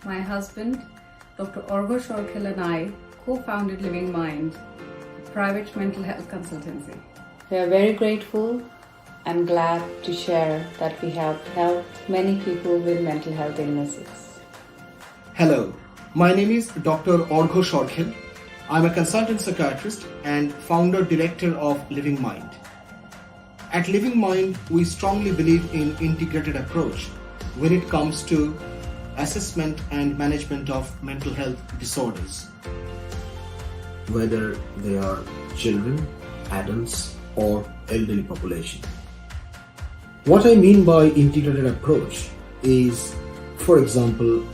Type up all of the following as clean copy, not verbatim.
My husband, Dr. Orgo Shorkil, and I co-founded Living Mind, a private mental health consultancy. We are very grateful and glad to share that we have helped many people with mental health illnesses. Hello, my name is Dr. Orgo Shorkil. I'm a consultant psychiatrist and founder-director of Living Mind. At Living Mind, we strongly believe in integrated approach when it comes to assessment and management of mental health disorders. Whether they are children, adults, or elderly population. What I mean by integrated approach is, for example,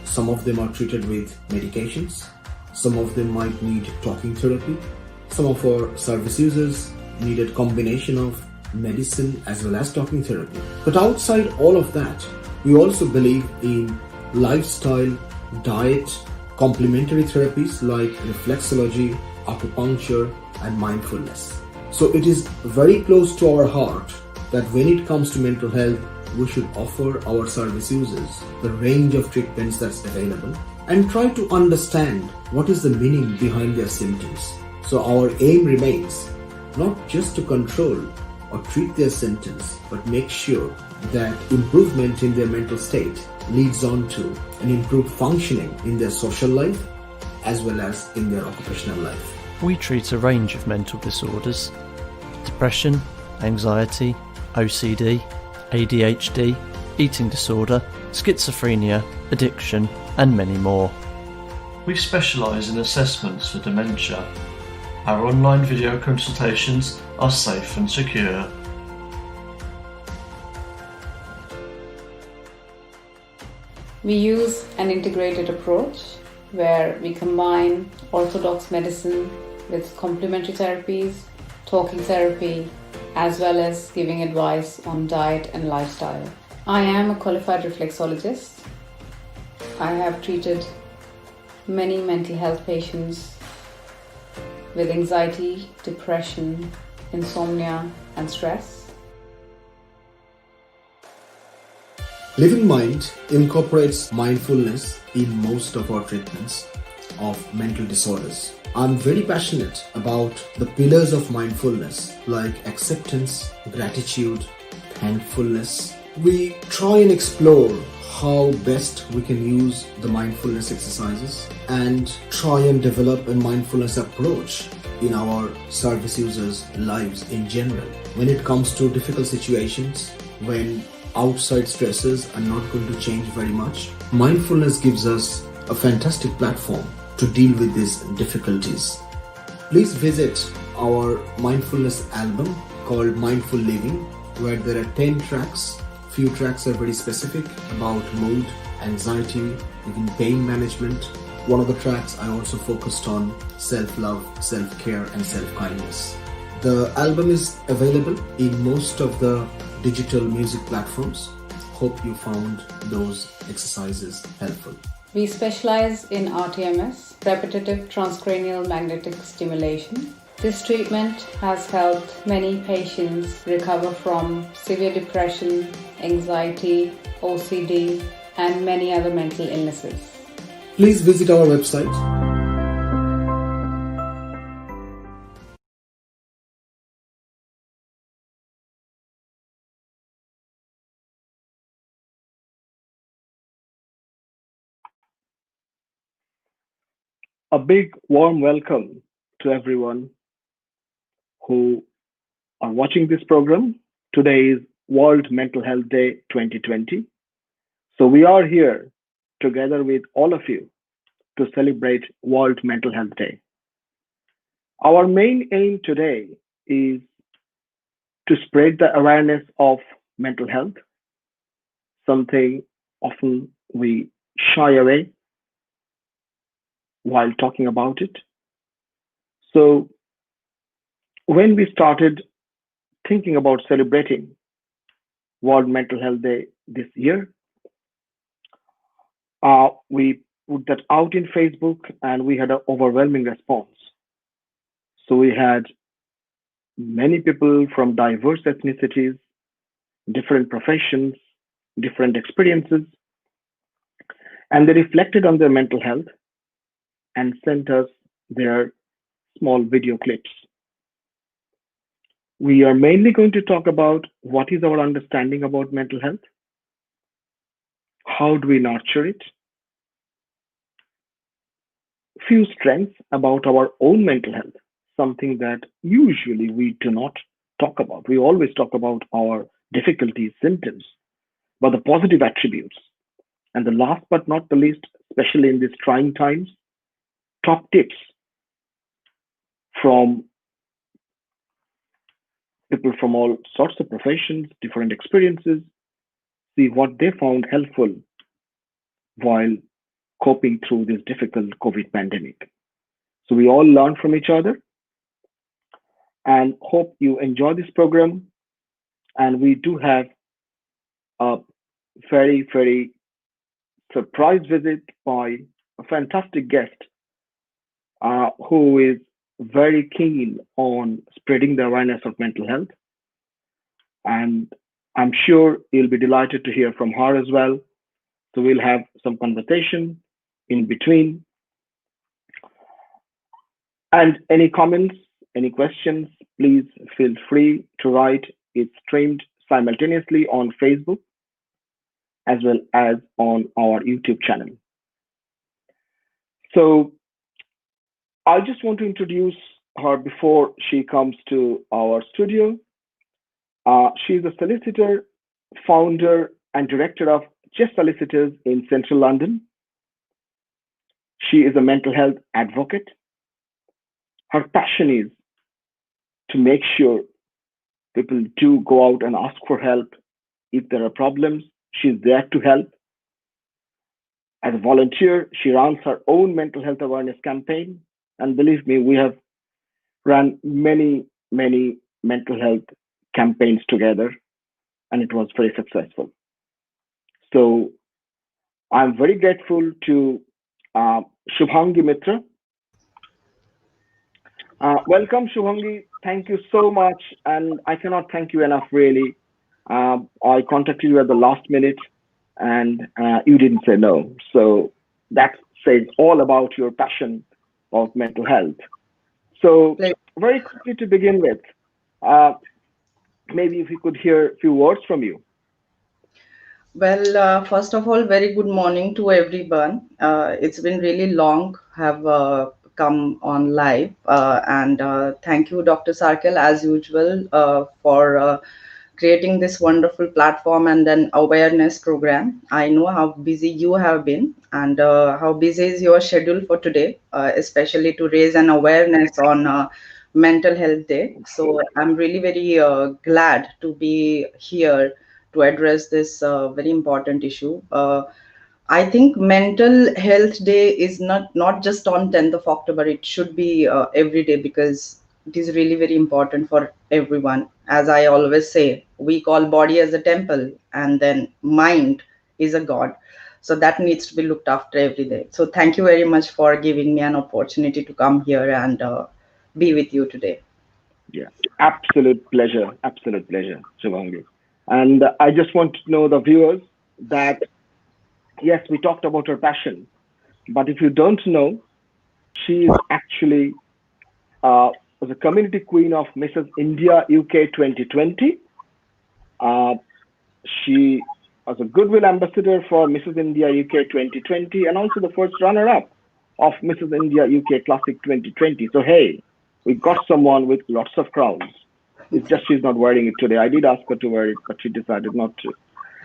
some of them are treated with medications, some of them might need talking therapy, some of our service users need a combination of medicine as well as talking therapy. But outside all of that, we also believe in lifestyle, diet, complementary therapies like reflexology, acupuncture, and mindfulness. So it is very close to our heart that when it comes to mental health, we should offer our service users the range of treatments that's available and try to understand what is the meaning behind their symptoms. So our aim remains not just to control or treat their symptoms, but make sure that improvement in their mental state leads on to an improved functioning in their social life as well as in their occupational life. We treat a range of mental disorders: depression, anxiety, OCD, ADHD, eating disorder, schizophrenia, addiction, and many more. We specialise in assessments for dementia. Our online video consultations are safe and secure. We use an integrated approach where we combine orthodox medicine with complementary therapies, talking therapy, as well as giving advice on diet and lifestyle. I am a qualified reflexologist. I have treated many mental health patients with anxiety, depression, insomnia, and stress. Living Mind incorporates mindfulness in most of our treatments of mental disorders. I'm very passionate about the pillars of mindfulness like acceptance, gratitude, thankfulness. We try and explore how best we can use the mindfulness exercises and try and develop a mindfulness approach in our service users' lives in general. When it comes to difficult situations, when outside stresses are not going to change very much, mindfulness gives us a fantastic platform to deal with these difficulties. Please visit our mindfulness album called Mindful Living, where there are 10 tracks. Few tracks are very specific about mood, anxiety, even pain management. One of the tracks I also focused on self-love, self-care, and self-kindness. The album is available in most of the digital music platforms. Hope you found those exercises helpful. We specialize in RTMS, repetitive transcranial magnetic stimulation. This treatment has helped many patients recover from severe depression, anxiety, OCD, and many other mental illnesses. Please visit our website. A big warm welcome to everyone who are watching this program. Today is World Mental Health Day 2020. So we are here together with all of you to celebrate World Mental Health Day. Our main aim today is to spread the awareness of mental health, something often we shy away while talking about it. So when we started thinking about celebrating World Mental Health Day this year, we put that out in Facebook and we had an overwhelming response. So we had many people from diverse ethnicities, different professions, different experiences, And they reflected on their mental health and sent us their small video clips. We are mainly going to talk about what is our understanding about mental health, how do we nurture it, few strengths about our own mental health, something that usually we do not talk about. We always talk about our difficulties, symptoms, but the positive attributes. And the last but not the least, especially in these trying times, top tips from people from all sorts of professions, different experiences, see what they found helpful while coping through this difficult COVID pandemic. So we all learn from each other and hope you enjoy this program. And we do have a very, very surprise visit by a fantastic guest who is very keen on spreading the awareness of mental health. And I'm sure you'll be delighted to hear from her as well. So we'll have some conversation in between. And any comments, any questions, please feel free to write. It's streamed simultaneously on Facebook as well as on our YouTube channel. So I just want to introduce her before she comes to our studio. She's a solicitor, founder, and director of Just Solicitors in Central London. She is a mental health advocate. Her passion is to make sure people do go out and ask for help. If there are problems, she's there to help. As a volunteer, she runs her own mental health awareness campaign. And believe me, we have run many, many mental health campaigns together, and it was very successful. So I'm very grateful to Shubhangi Mitra. Welcome, Shubhangi. Thank you so much. And I cannot thank you enough, really. I contacted you at the last minute and you didn't say no. So that says all about your passion of mental health. So very quickly to begin with, maybe if we could hear a few words from you. Well, first of all, very good morning to everyone. It's been really long have come on live, and thank you, Dr. Sarkel, as usual, for creating this wonderful platform and an awareness program. I know how busy you have been and how busy is your schedule for today, especially to raise an awareness on Mental Health Day. So I'm really very glad to be here to address this very important issue. I think Mental Health Day is not just on 10th of October. It should be every day because it is really very important for everyone. As I always say, we call body as a temple and then mind is a god. So that needs to be looked after every day. So thank you very much for giving me an opportunity to come here and be with you today. Yeah, absolute pleasure, Shubhangi. And I just want to know the viewers that, yes, we talked about her passion, but if you don't know, she is actually was a community queen of Mrs. India UK 2020. She was a goodwill ambassador for Mrs. India UK 2020 and also the first runner-up of Mrs. India UK Classic 2020. So hey, we got someone with lots of crowns. It's just she's not wearing it today. I did ask her to wear it, but she decided not to.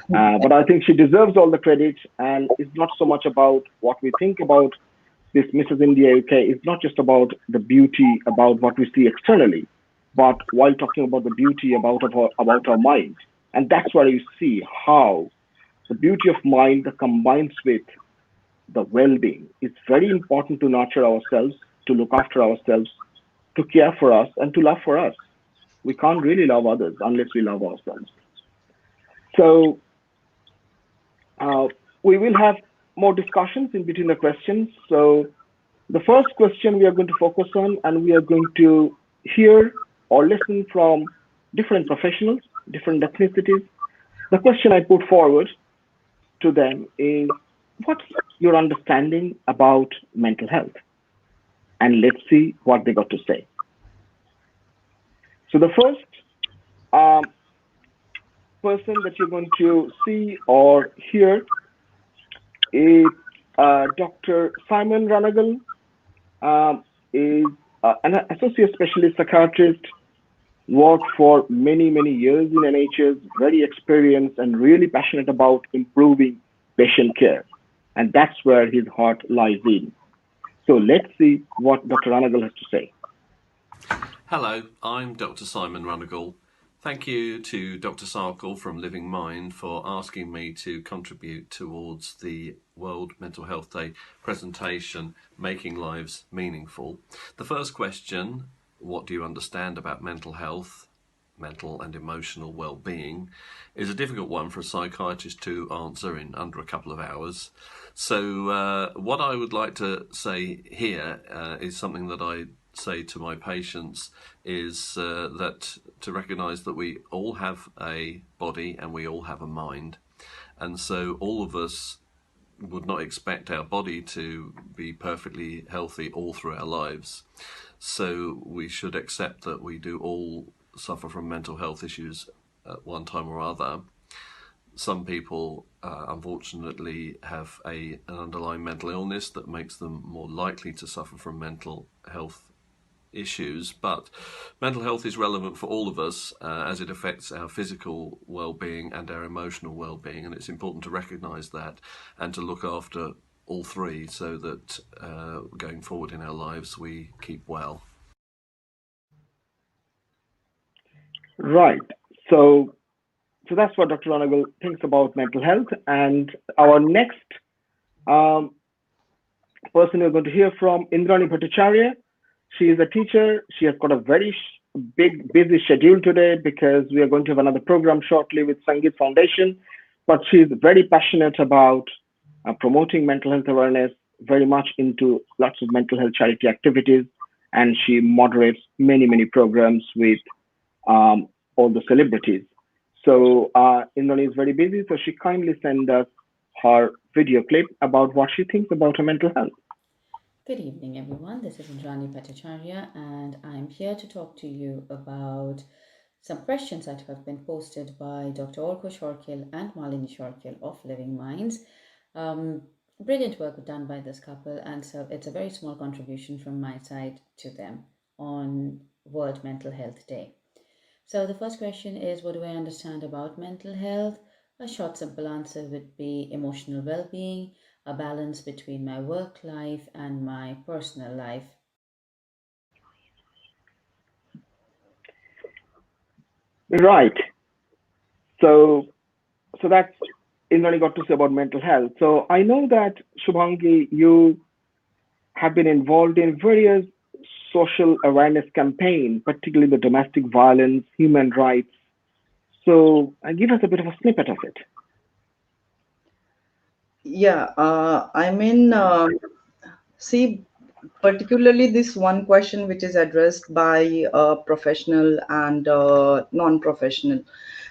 But I think she deserves all the credit, and it's not so much about what we think about this Mrs. India UK. It's not just about the beauty, about what we see externally, but while talking about the beauty about our mind. And that's where you see how the beauty of mind combines with the well-being. It's very important to nurture ourselves, to look after ourselves, to care for us, and to love for us. We can't really love others unless we love ourselves. So we will have more discussions in between the questions. So the first question we are going to focus on, and we are going to hear or listen from different professionals, different ethnicities. The question I put forward to them is, what's your understanding about mental health? And let's see what they got to say. So the first um, person that you're going to see or hear is Dr. Simon Runagall, is an associate specialist psychiatrist, worked for many, many years in NHS, very experienced and really passionate about improving patient care. And that's where his heart lies in. So let's see what Dr. Runagall has to say. Hello, I'm Dr. Simon Runagall. Thank you to Dr. Sarkle from Living Mind for asking me to contribute towards the World Mental Health Day presentation, Making Lives Meaningful. The first question, what do you understand about mental health, mental and emotional well-being, is a difficult one for a psychiatrist to answer in under a couple of hours. So what I would like to say here is something that I say to my patients, is that to recognise that we all have a body and we all have a mind, and so all of us would not expect our body to be perfectly healthy all through our lives. So we should accept that we do all suffer from mental health issues at one time or other. Some people unfortunately have an underlying mental illness that makes them more likely to suffer from mental health issues, but mental health is relevant for all of us as it affects our physical well-being and our emotional well-being, and it's important to recognise that and to look after all three so that going forward in our lives we keep well. Right. So that's what Dr. Runagall thinks about mental health. And our next person we're going to hear from, Indrani Bhattacharya. She is a teacher. She has got a very big, busy schedule today because we are going to have another program shortly with Sangeet Foundation. But she is very passionate about promoting mental health awareness, very much into lots of mental health charity activities, and she moderates many, many programs with all the celebrities. So Indrani is very busy, so she kindly sent us her video clip about what she thinks about her mental health. Good evening, everyone. This is Indrani Bhattacharya, and I'm here to talk to you about some questions that have been posted by Dr. Orko Shorkil and Malini Shorkil of Living Minds. Brilliant work done by this couple, and so it's a very small contribution from my side to them on World Mental Health Day. So the first question is, what do I understand about mental health? A short, simple answer would be emotional well-being, a balance between my work life and my personal life. Right. So that's Indrani got to say about mental health. So I know that Shubhangi, you have been involved in various social awareness campaigns, particularly the domestic violence, human rights. So give us a bit of a snippet of it. Yeah, I mean, see, particularly this one question which is addressed by professional and non-professional.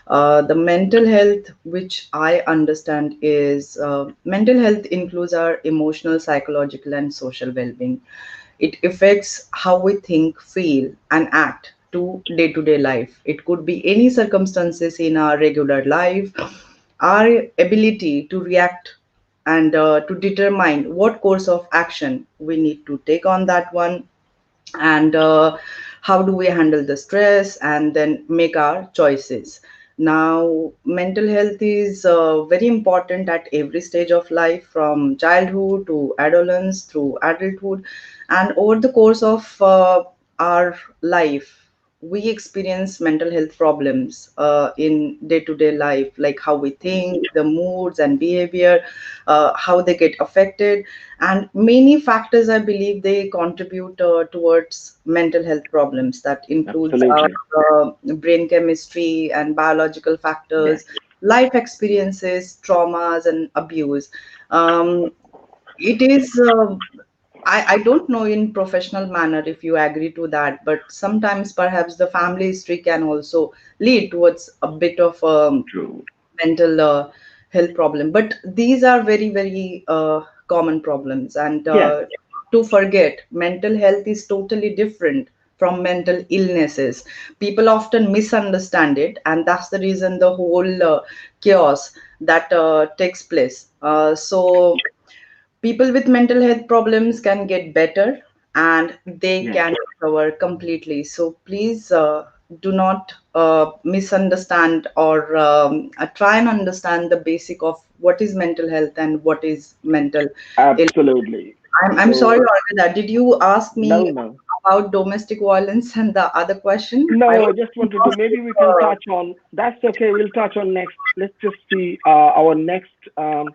The mental health, which I understand, is mental health includes our emotional, psychological, and social well-being. It affects how we think, feel, and act to day life. It could be any circumstances in our regular life, our ability to react and to determine what course of action we need to take on that one, and how do we handle the stress and then make our choices. Now mental health is very important at every stage of life, from childhood to adolescence through adulthood, and over the course of our life we experience mental health problems in day-to-day life, like how we think, the moods and behavior, how they get affected, and many factors I believe they contribute towards mental health problems. That includes our Absolutely. brain chemistry and biological Yes. factors, life experiences, traumas, and abuse. It is I don't know in professional manner if you agree to that, but sometimes perhaps the family history can also lead towards a bit of True. mental health problem, but these are very, very common problems. And Yes, to forget, mental health is totally different from mental illnesses. People often misunderstand it, and that's the reason the whole chaos that takes place. So people with mental health problems can get better, and they yes, can recover completely. So please do not misunderstand, or try and understand the basic of what is mental health and what is mental illness. absolutely. I'm sorry, So, Olga, did you ask no, me no. about domestic violence and the other question? I No, I was just wanted to, maybe we can touch on, that's okay, we'll touch on next. Let's just see our next um,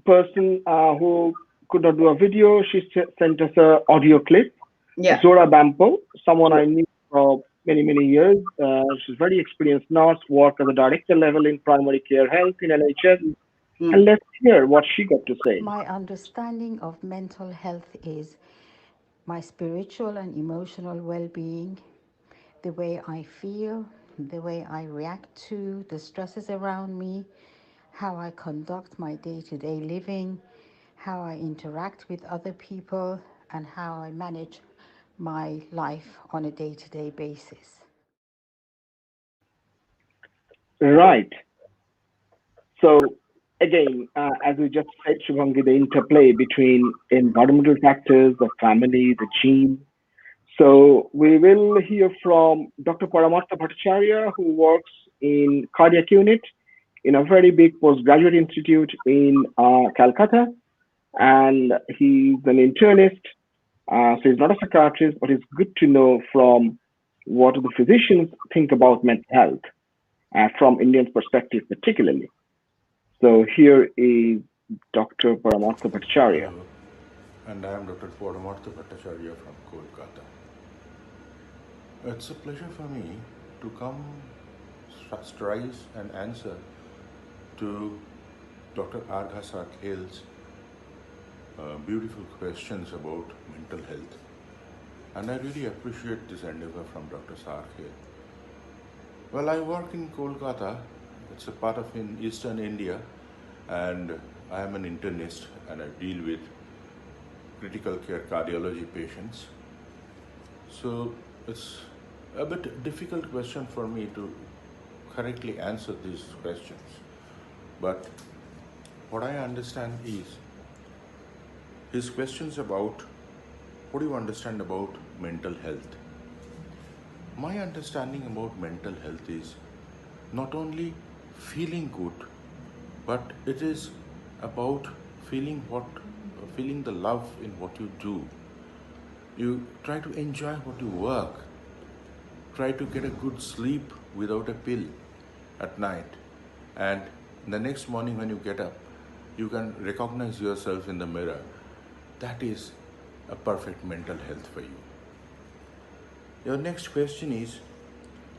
person who could not do a video. She sent us a audio clip. yeah. Zora Bampo, someone I knew for many, many years. She's very experienced nurse, worked at the director level in primary care health in NHS. And Mm. let's hear what she got to say. My understanding of mental health is my spiritual and emotional well being, the way I feel, the way I react to the stresses around me, how I conduct my day to day living, how I interact with other people, and how I manage my life on a day to day basis. Right. So again, as we just said, Shubhangi, the interplay between environmental factors, the family, the gene. So we will hear from Dr. Paramartha Bhattacharya, who works in cardiac unit in a very big postgraduate institute in Calcutta, and he's an internist. So he's not a psychiatrist, but it's good to know from what the physicians think about mental health from Indians' perspective, particularly. So here is Dr. Paramartha Bhattacharya. Hello, and I am Dr. Paramartha Bhattacharya from Kolkata. It's a pleasure for me to come strive and answer to Dr. Argha Sarkhel's beautiful questions about mental health. And I really appreciate this endeavor from Dr. Sarkhel. Well, I work in Kolkata. It's a part of in eastern India, and I am an internist and I deal with critical care cardiology patients. So it's a bit difficult question for me to correctly answer these questions. But what I understand is his questions about what do you understand about mental health? My understanding about mental health is not only feeling good, but it is about feeling the love in what you do. You try to enjoy what you work, try to get a good sleep without a pill at night, and the next morning when you get up, you can recognize yourself in the mirror. That is a perfect mental health for you. Your next question is,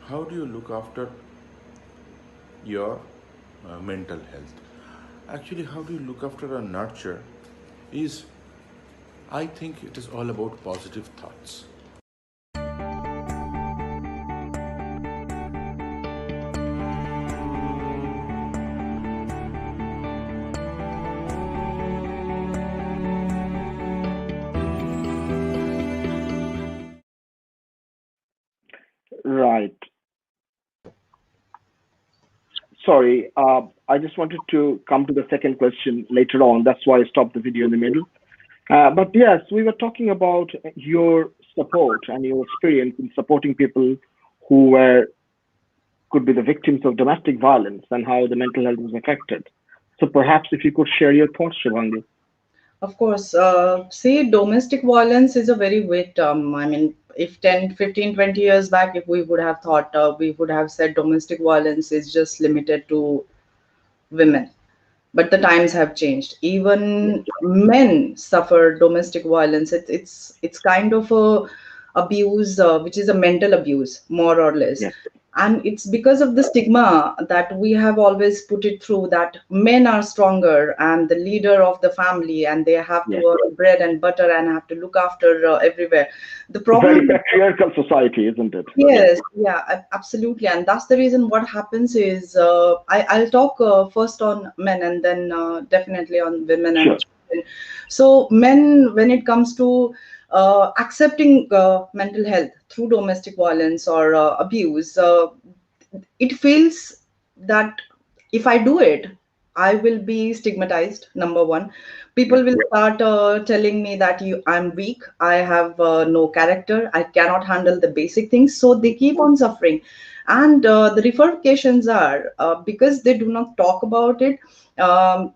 how do you look after your mental health? Actually, how do you look after or nurture is, I think it is all about positive thoughts. Right. Sorry, I just wanted to come to the second question later on. That's why I stopped the video in the middle. But yes, we were talking about your support and your experience in supporting people who could be the victims of domestic violence and how the mental health was affected. So perhaps if you could share your thoughts, Shivangi. Of course. See, domestic violence is a very vague term. I mean, if 10, 15, 20 years back, if we would have thought, we would have said domestic violence is just limited to women. But the times have changed. Yes, Even men suffer domestic violence. It's kind of a abuse, which is a mental abuse, more or less. yes, And it's because of the stigma that we have always put it through, that men are stronger and the leader of the family, and they have to Yes. earn bread and butter and have to look after everywhere. The A very problem, patriarchal society, isn't it? yes, yeah, absolutely. And that's the reason what happens is, I'll talk first on men and then definitely on women and Sure. children. So, men, when it comes to accepting mental health through domestic violence or abuse, it feels that if I do it, I will be stigmatized. Number one, Yeah. people will start telling me that I'm weak, I have no character, I cannot handle the basic things. So they keep on suffering, and the repercussions are, because they do not talk about it.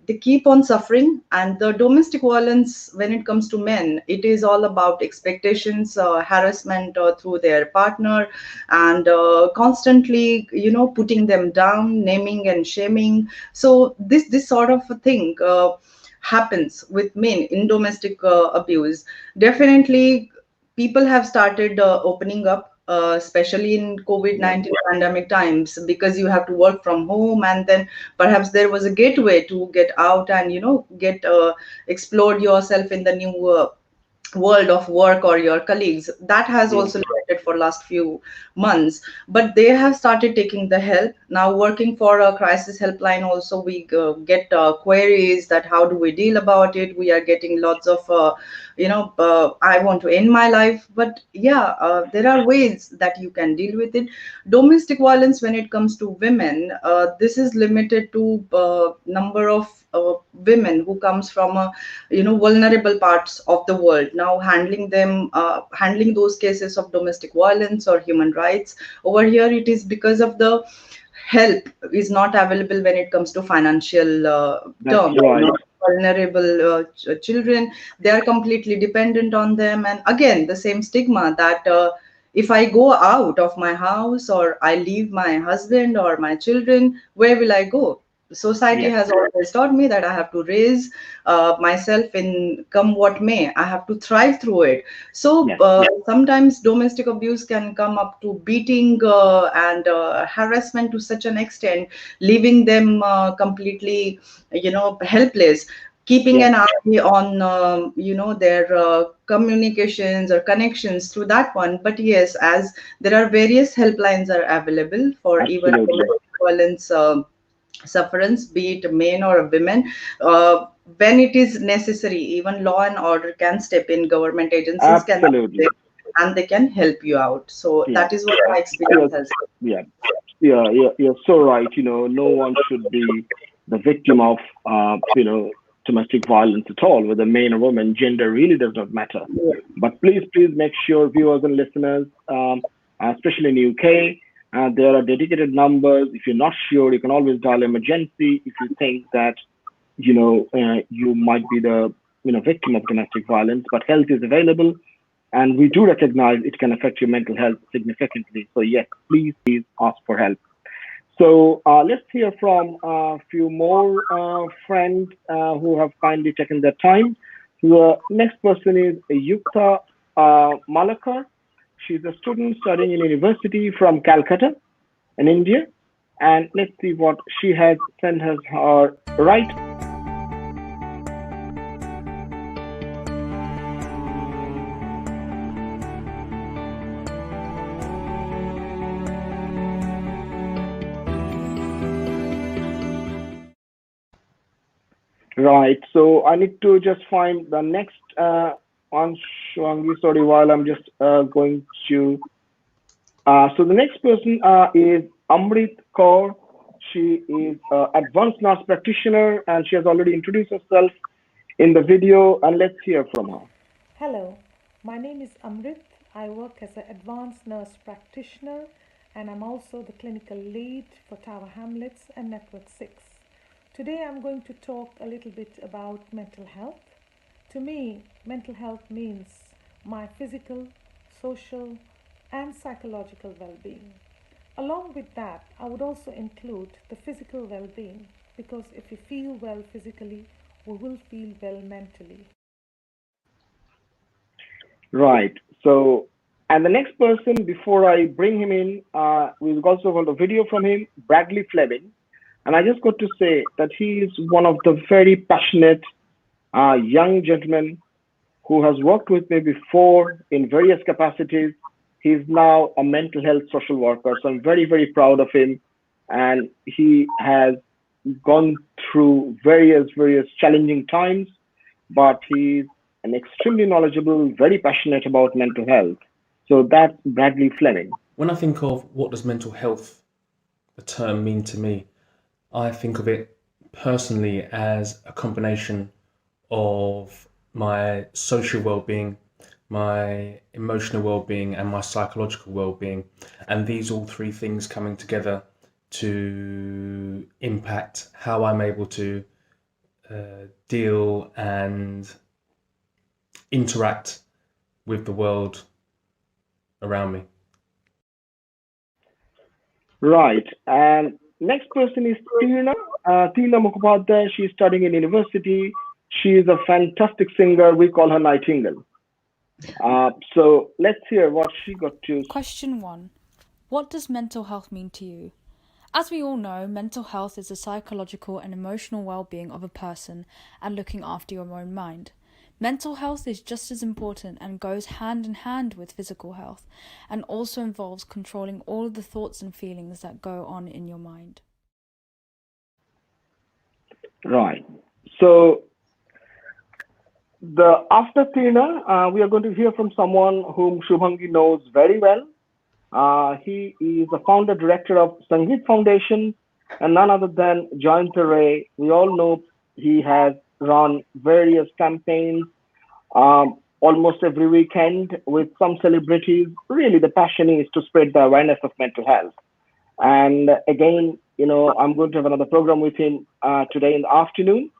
They keep on suffering, and the domestic violence, when it comes to men, it is all about expectations, harassment through their partner, and constantly, putting them down, naming and shaming. So this sort of a thing happens with men in domestic abuse. Definitely, people have started opening up, especially in COVID-19 pandemic times, because you have to work from home, and then perhaps there was a gateway to get out and get explore yourself in the new world of work or your colleagues. That has Yeah. also lasted for last few months, but they have started taking the help now. Working for a crisis helpline also, we get queries that how do we deal about it. We are getting lots of I want to end my life, but yeah, there are ways that you can deal with it. Domestic violence, when it comes to women, this is limited to number of women who comes from a vulnerable parts of the world. Now handling those cases of domestic violence or human rights over here, it is because of the help is not available when it comes to financial That's terms. right. Vulnerable children, they are completely dependent on them, and again the same stigma that if I go out of my house or I leave my husband or my children, where will I go? Society Yes. has always taught me that I have to raise myself in come what may. I have to thrive through it. So Yes. sometimes domestic abuse can come up to beating and harassment to such an extent, leaving them completely, helpless, keeping Yes. an eye on their communications or connections through that one. But yes, as there are various helplines are available for even Absolutely. domestic violence sufferance, be it men or women. When it is necessary, even law and order can step in, government agencies can step Absolutely. in, and they can help you out. So Yeah. that is what my Yes. experience has. Yeah. Yeah. You're so right. No one should be the victim of, domestic violence at all, whether man or woman. Gender really does not matter. But please make sure viewers and listeners, especially in UK, there are dedicated numbers. If you're not sure, you can always dial emergency if you think that you might be the victim of domestic violence. But help is available, and we do recognize it can affect your mental health significantly. So yes, please ask for help. So let's hear from a few more friends who have kindly taken their time. The next person is Yukta Malakar. She's a student studying in university from Calcutta in India. And let's see what she has sent us her right. Right. So I need to just find the next one, Shwangi. Sorry, while I'm just going to. So the next person is Amrit Kaur. She is advanced nurse practitioner, and she has already introduced herself in the video. And let's hear from her. Hello, my name is Amrit. I work as an advanced nurse practitioner and I'm also the clinical lead for Tower Hamlets and Network 6. Today I'm going to talk a little bit about mental health. To me, mental health means my physical, social, and psychological well being. Along with that, I would also include the physical well being because if we feel well physically, we will feel well mentally. Right. So And the next person, before I bring him in, we've also got a video from him, Bradley Fleming. And I just got to say that he is one of the very passionate young gentlemen who has worked with me before in various capacities. He's now a mental health social worker. So I'm very, very proud of him. And he has gone through various challenging times, but he's an extremely knowledgeable, very passionate about mental health. So that's Bradley Fleming. When I think of what does mental health, the term, mean to me, I think of it personally as a combination of my social well-being, my emotional well-being, and my psychological well-being. And these all three things coming together to impact how I'm able to deal and interact with the world around me. Right. And next person is Tina. Tina Mukhopadhyay. She's studying in university. She is a fantastic singer. We call her Nightingale. So let's hear what she got to. Question 1. What does mental health mean to you? As we all know, mental health is the psychological and emotional well-being of a person and looking after your own mind. Mental health is just as important and goes hand in hand with physical health, and also involves controlling all of the thoughts and feelings that go on in your mind. Right. So after Tina, we are going to hear from someone whom Shubhangi knows very well. He is the founder director of Sangeet Foundation, and none other than Jayanta Ray. We all know he has run various campaigns almost every weekend with some celebrities. Really, the passion is to spread the awareness of mental health. And again, I'm going to have another program with him today in the afternoon.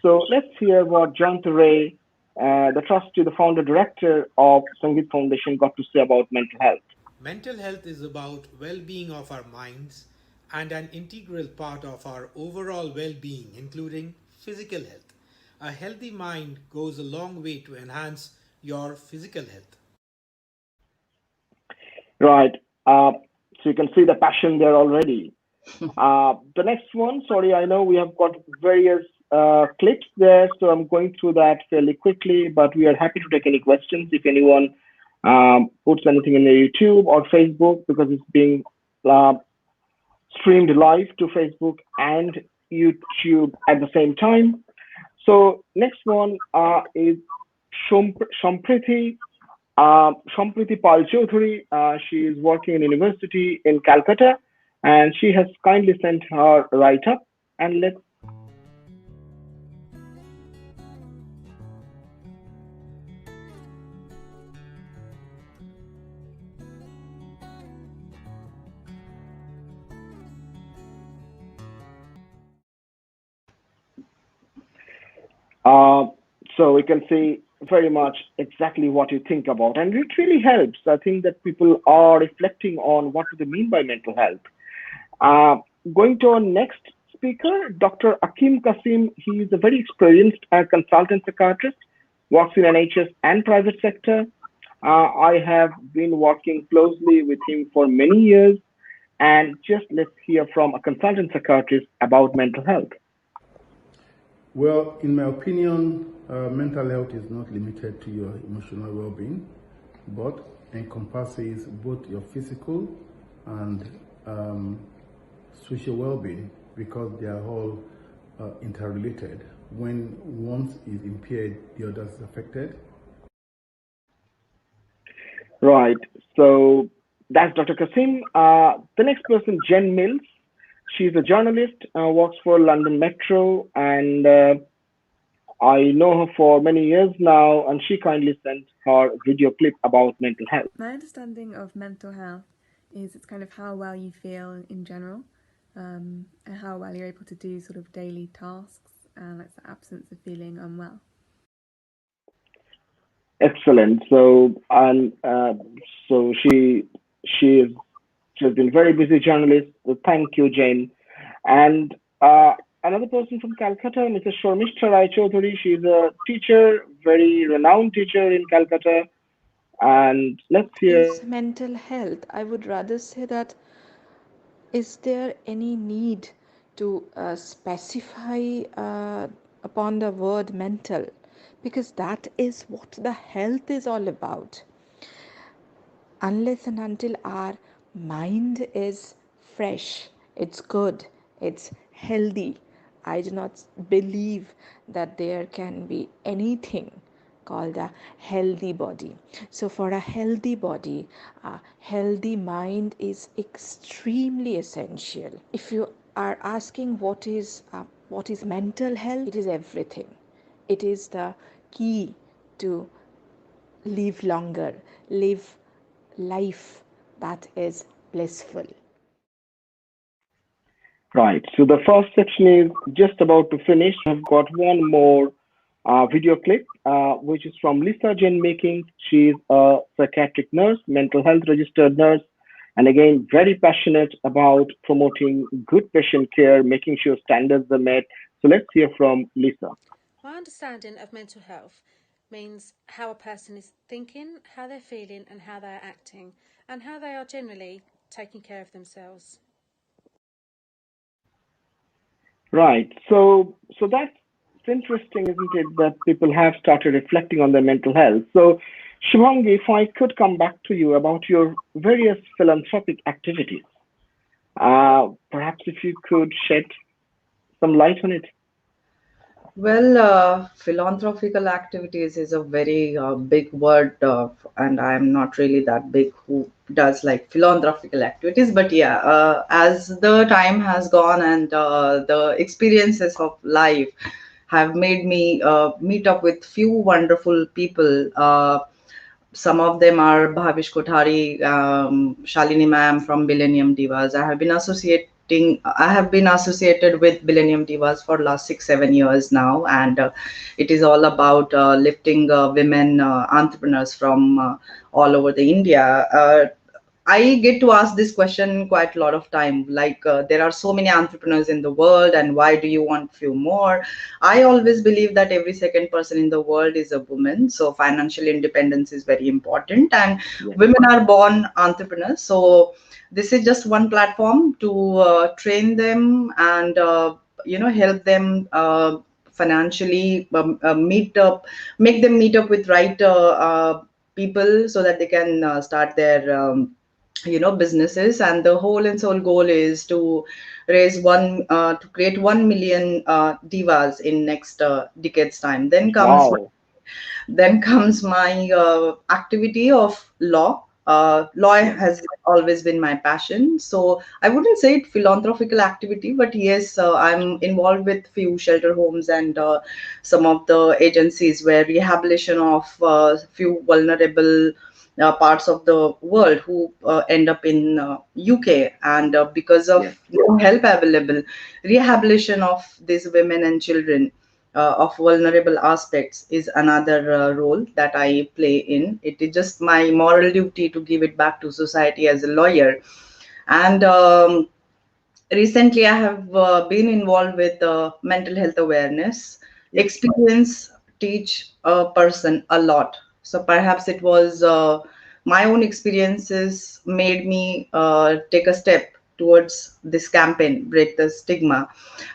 So let's hear what Jayanta Ray, the trustee, the founder director of Sangeet Foundation, got to say about mental health. Mental health is about well-being of our minds and an integral part of our overall well-being, including physical health. A healthy mind goes a long way to enhance your physical health. Right. So you can see the passion there already. The next one, sorry, I know we have got various clips there, so I'm going through that fairly quickly, but we are happy to take any questions if anyone puts anything in the YouTube or Facebook, because it's being streamed live to Facebook and YouTube at the same time. So next one is Sampriti Pal Chaudhary. She is working in university in Calcutta, and she has kindly sent her write-up. And let's so we can see very much exactly what you think about, and it really helps. I think that people are reflecting on what do they mean by mental health. Going to our next speaker, Dr. Akim Kassim. He is a very experienced consultant psychiatrist, works in NHS and private sector. I have been working closely with him for many years, and just let's hear from a consultant psychiatrist about mental health. Well, in my opinion, mental health is not limited to your emotional well-being, but encompasses both your physical and social well-being, because they are all interrelated. When one is impaired, the other is affected. Right. So that's Dr. Kassim. The next person, Jen Mills. She's a journalist, works for London Metro, and I know her for many years now, and she kindly sent her video clip about mental health. My understanding of mental health is it's kind of how well you feel in general, and how well you're able to do sort of daily tasks, and it's the absence of feeling unwell. Excellent. So, so she's been very busy journalist. So thank you, Jane. And another person from Calcutta, Mrs. Shormishta Rai Chaudhary. She's a teacher, very renowned teacher in Calcutta. And let's hear. Is mental health. I would rather say that is there any need to specify upon the word mental, because that is what the health is all about. Unless and until our mind is fresh, it's good, it's healthy, I do not believe that there can be anything called a healthy body. So for a healthy body, a healthy mind is extremely essential. If you are asking what is mental health, it is everything. It is the key to live longer, live life that is blissful. Right. So the first section is just about to finish. I've got one more video clip, which is from Lisa Jane Making. She's a psychiatric nurse, mental health registered nurse, and again, very passionate about promoting good patient care, making sure standards are met. So let's hear from Lisa. My understanding of mental health means how a person is thinking, how they're feeling, and how they're acting, and how they are generally taking care of themselves. Right. So that's interesting, isn't it, that people have started reflecting on their mental health. So, Shivangi, if I could come back to you about your various philanthropic activities, perhaps if you could shed some light on it. Well, philanthropical activities is a very big word, and I'm not really that big who does like philanthropical activities. But yeah, as the time has gone and the experiences of life have made me meet up with few wonderful people. Some of them are Bhavish Kothari, Shalini ma'am from Millennium Divas. I have been associated with Millennium Divas for last 6-7 years now, and it is all about lifting women entrepreneurs from all over the India. I get to ask this question quite a lot of time. Like, there are so many entrepreneurs in the world, and why do you want few more? I always believe that every second person in the world is a woman. So financial independence is very important, and women are born entrepreneurs. So this is just one platform to train them and help them financially make them meet up with right people so that they can start their businesses. And the whole and sole goal is to raise to create 1 million divas in next decade's time. Then comes my activity of law. Law has always been my passion, so I wouldn't say it philanthropical activity, but yes, I'm involved with few shelter homes and some of the agencies where rehabilitation of few vulnerable parts of the world who end up in UK, and because of no help available, rehabilitation of these women and children of vulnerable aspects is another role that I play in. It is just my moral duty to give it back to society as a lawyer. And recently, I have been involved with mental health awareness. Experience teach a person a lot. So perhaps it was my own experiences made me take a step towards this campaign, break the stigma.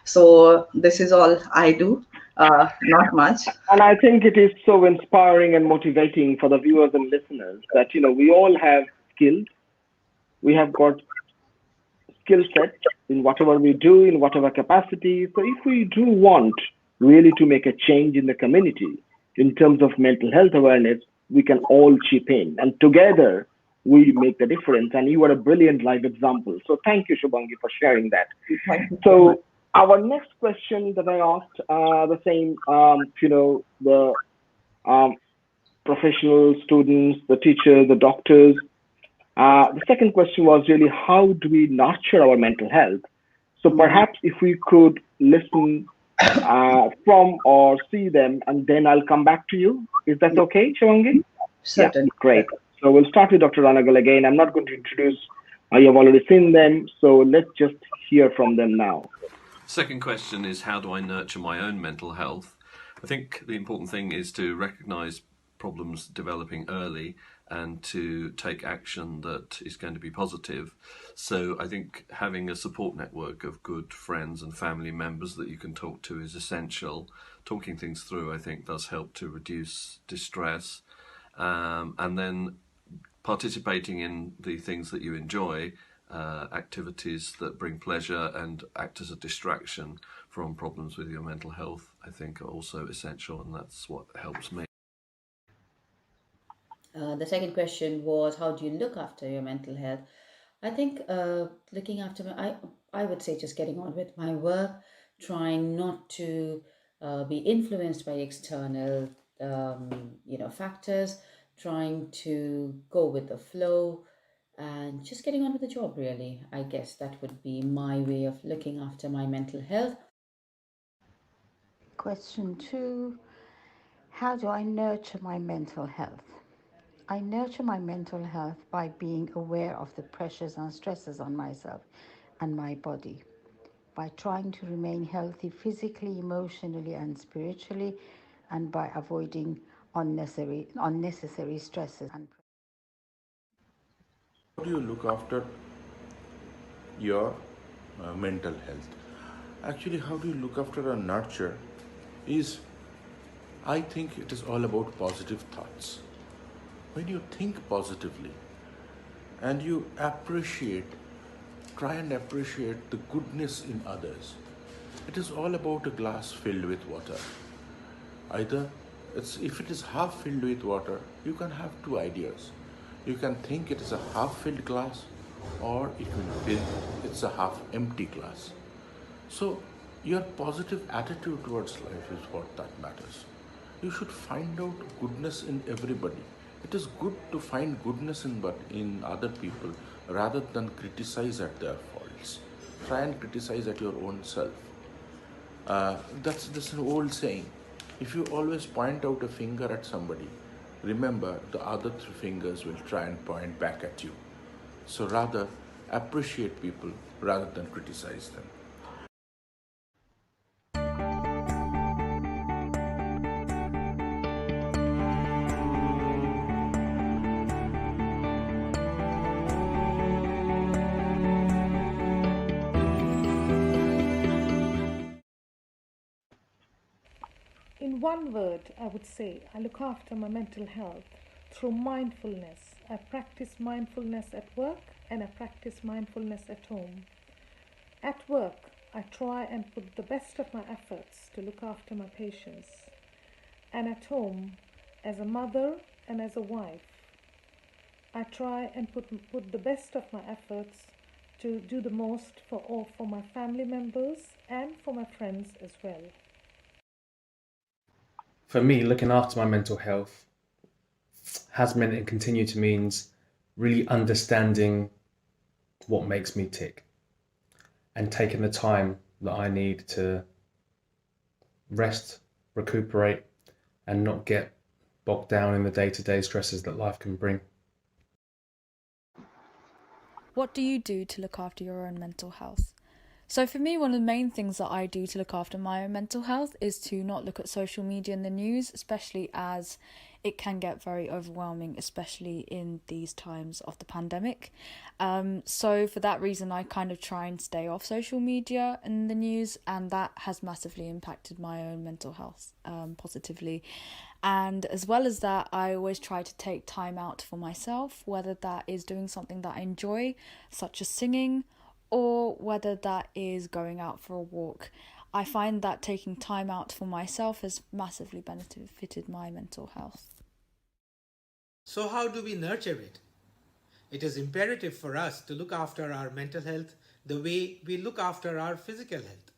So this is all I do. Not much. And I think it is so inspiring and motivating for the viewers and listeners that, we all have skills. We have got skill set in whatever we do, in whatever capacity. So if we do want really to make a change in the community in terms of mental health awareness, we can all chip in. And together, we make the difference. And you are a brilliant live example. So thank you, Shubhangi, for sharing that. So our next question that I asked, the same, the professional students, the teachers, the doctors. The second question was really, how do we nurture our mental health? So perhaps if we could listen from or see them, and then I'll come back to you. Is that okay, Shivangi? Certainly. Yeah, great. So we'll start with Dr. Runagall again. I'm not going to introduce, you have already seen them, so let's just hear from them now. Second question is, how do I nurture my own mental health? I think the important thing is to recognise problems developing early and to take action that is going to be positive. So I think having a support network of good friends and family members that you can talk to is essential. Talking things through, I think, does help to reduce distress. And then participating in the things that you enjoy, activities that bring pleasure and act as a distraction from problems with your mental health, I think are also essential, and that's what helps me. The second question was, how do you look after your mental health? I think looking after I would say just getting on with my work, trying not to be influenced by external factors, trying to go with the flow, and just getting on with the job. Really, I guess that would be my way of looking after my mental health. Question 2. How do I nurture my mental health? I nurture my mental health by being aware of the pressures and stresses on myself and my body, by trying to remain healthy physically, emotionally, and spiritually, and by avoiding unnecessary stresses. How do you look after your mental health? Actually, how do you look after or nurture is, I think it is all about positive thoughts. When you think positively and you try and appreciate the goodness in others, it is all about a glass filled with water. If it is half filled with water, you can have two ideas. You can think it is a half filled glass, or it's a half empty glass. So your positive attitude towards life is what that matters. You should find out goodness in everybody. It is good to find goodness in other people rather than criticize at their faults. Try and criticize at your own self. That's an old saying. If you always point out a finger at somebody, remember the other three fingers will try and point back at you. So rather appreciate people rather than criticize them. In one word, I would say I look after my mental health through mindfulness. I practice mindfulness at work and I practice mindfulness at home. At work, I try and put the best of my efforts to look after my patients. And at home, as a mother and as a wife, I try and put the best of my efforts to do the most for my family members and for my friends as well. For me, looking after my mental health has meant and continue to means really understanding what makes me tick and taking the time that I need to rest, recuperate, and not get bogged down in the day-to-day stresses that life can bring. What do you do to look after your own mental health? So for me, one of the main things that I do to look after my own mental health is to not look at social media and the news, especially as it can get very overwhelming, especially in these times of the pandemic. So for that reason, I kind of try and stay off social media and the news, and that has massively impacted my own mental health positively. And as well as that, I always try to take time out for myself, whether that is doing something that I enjoy, such as singing, or whether that is going out for a walk. I find that taking time out for myself has massively benefited my mental health. So how do we nurture it? It is imperative for us to look after our mental health the way we look after our physical health.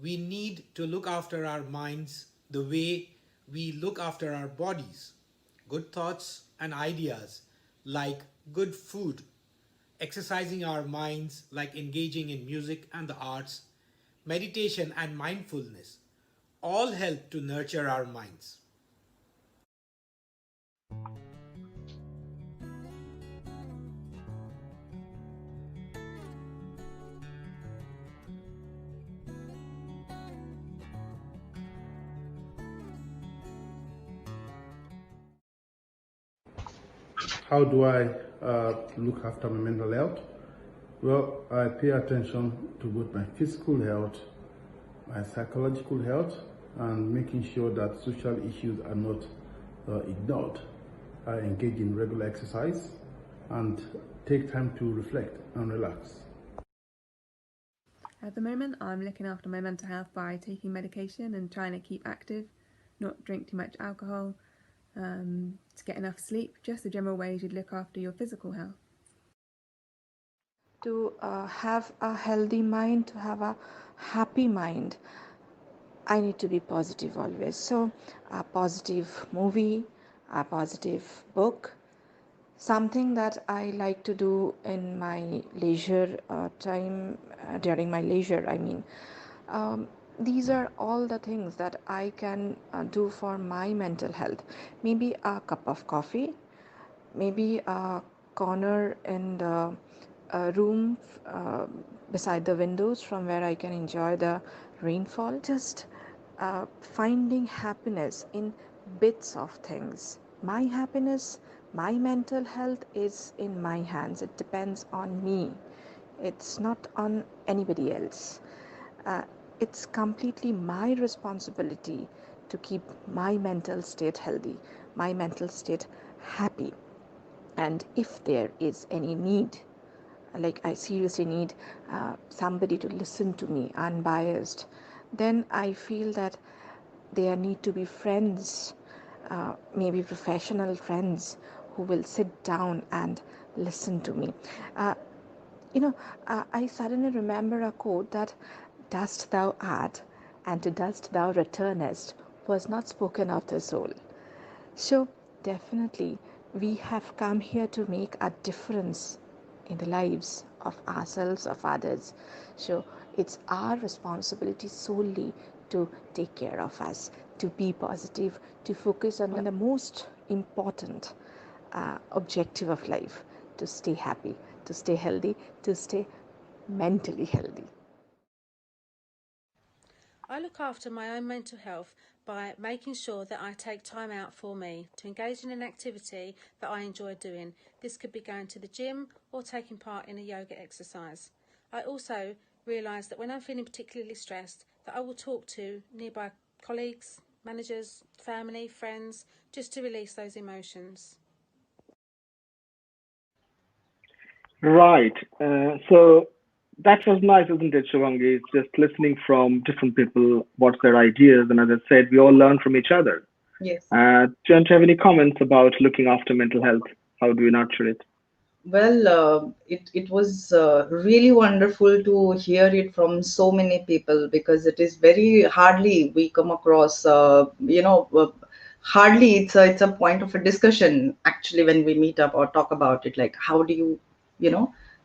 We need to look after our minds the way we look after our bodies. Good thoughts and ideas like good food, exercising our minds like engaging in music and the arts, meditation and mindfulness all help to nurture our minds. How do I look after my mental health? Well, I pay attention to both my physical health, my psychological health, and making sure that social issues are not ignored. I engage in regular exercise and take time to reflect and relax. At the moment, I'm looking after my mental health by taking medication and trying to keep active, not drink too much alcohol, to get enough sleep, just the general ways you'd look after your physical health. To have a healthy mind, to have a happy mind, I need to be positive always. So, a positive movie, a positive book, something that I like to do in my leisure time, during my leisure, I mean. These are all the things that I can do for my mental health. Maybe a cup of coffee, maybe a corner in the room beside the windows from where I can enjoy the rainfall. Just finding happiness in bits of things. My happiness, my mental health is in my hands. It depends on me. It's not on anybody else. It's completely my responsibility to keep my mental state healthy, my mental state happy. And if there is any need, like I seriously need somebody to listen to me unbiased, then I feel that there need to be friends, maybe professional friends, who will sit down and listen to me. I suddenly remember a quote that "Dust thou art, and to dust thou returnest" was not spoken of the soul. So definitely we have come here to make a difference in the lives of ourselves, of others. So it's our responsibility solely to take care of us, to be positive, to focus on the most important objective of life, to stay happy, to stay healthy, to stay mentally healthy. I look after my own mental health by making sure that I take time out for me to engage in an activity that I enjoy doing. This could be going to the gym or taking part in a yoga exercise. I also realise that when I'm feeling particularly stressed, that I will talk to nearby colleagues, managers, family, friends, just to release those emotions. Right. So that was nice, isn't it, Shivangi? It's just listening from different people, what's their ideas. And as I said, we all learn from each other. Yes. Don't you have any comments about looking after mental health? How do we nurture it? Well, it was really wonderful to hear it from so many people, because it is very hardly we come across, hardly it's a point of a discussion actually when we meet up or talk about it. Like, how do you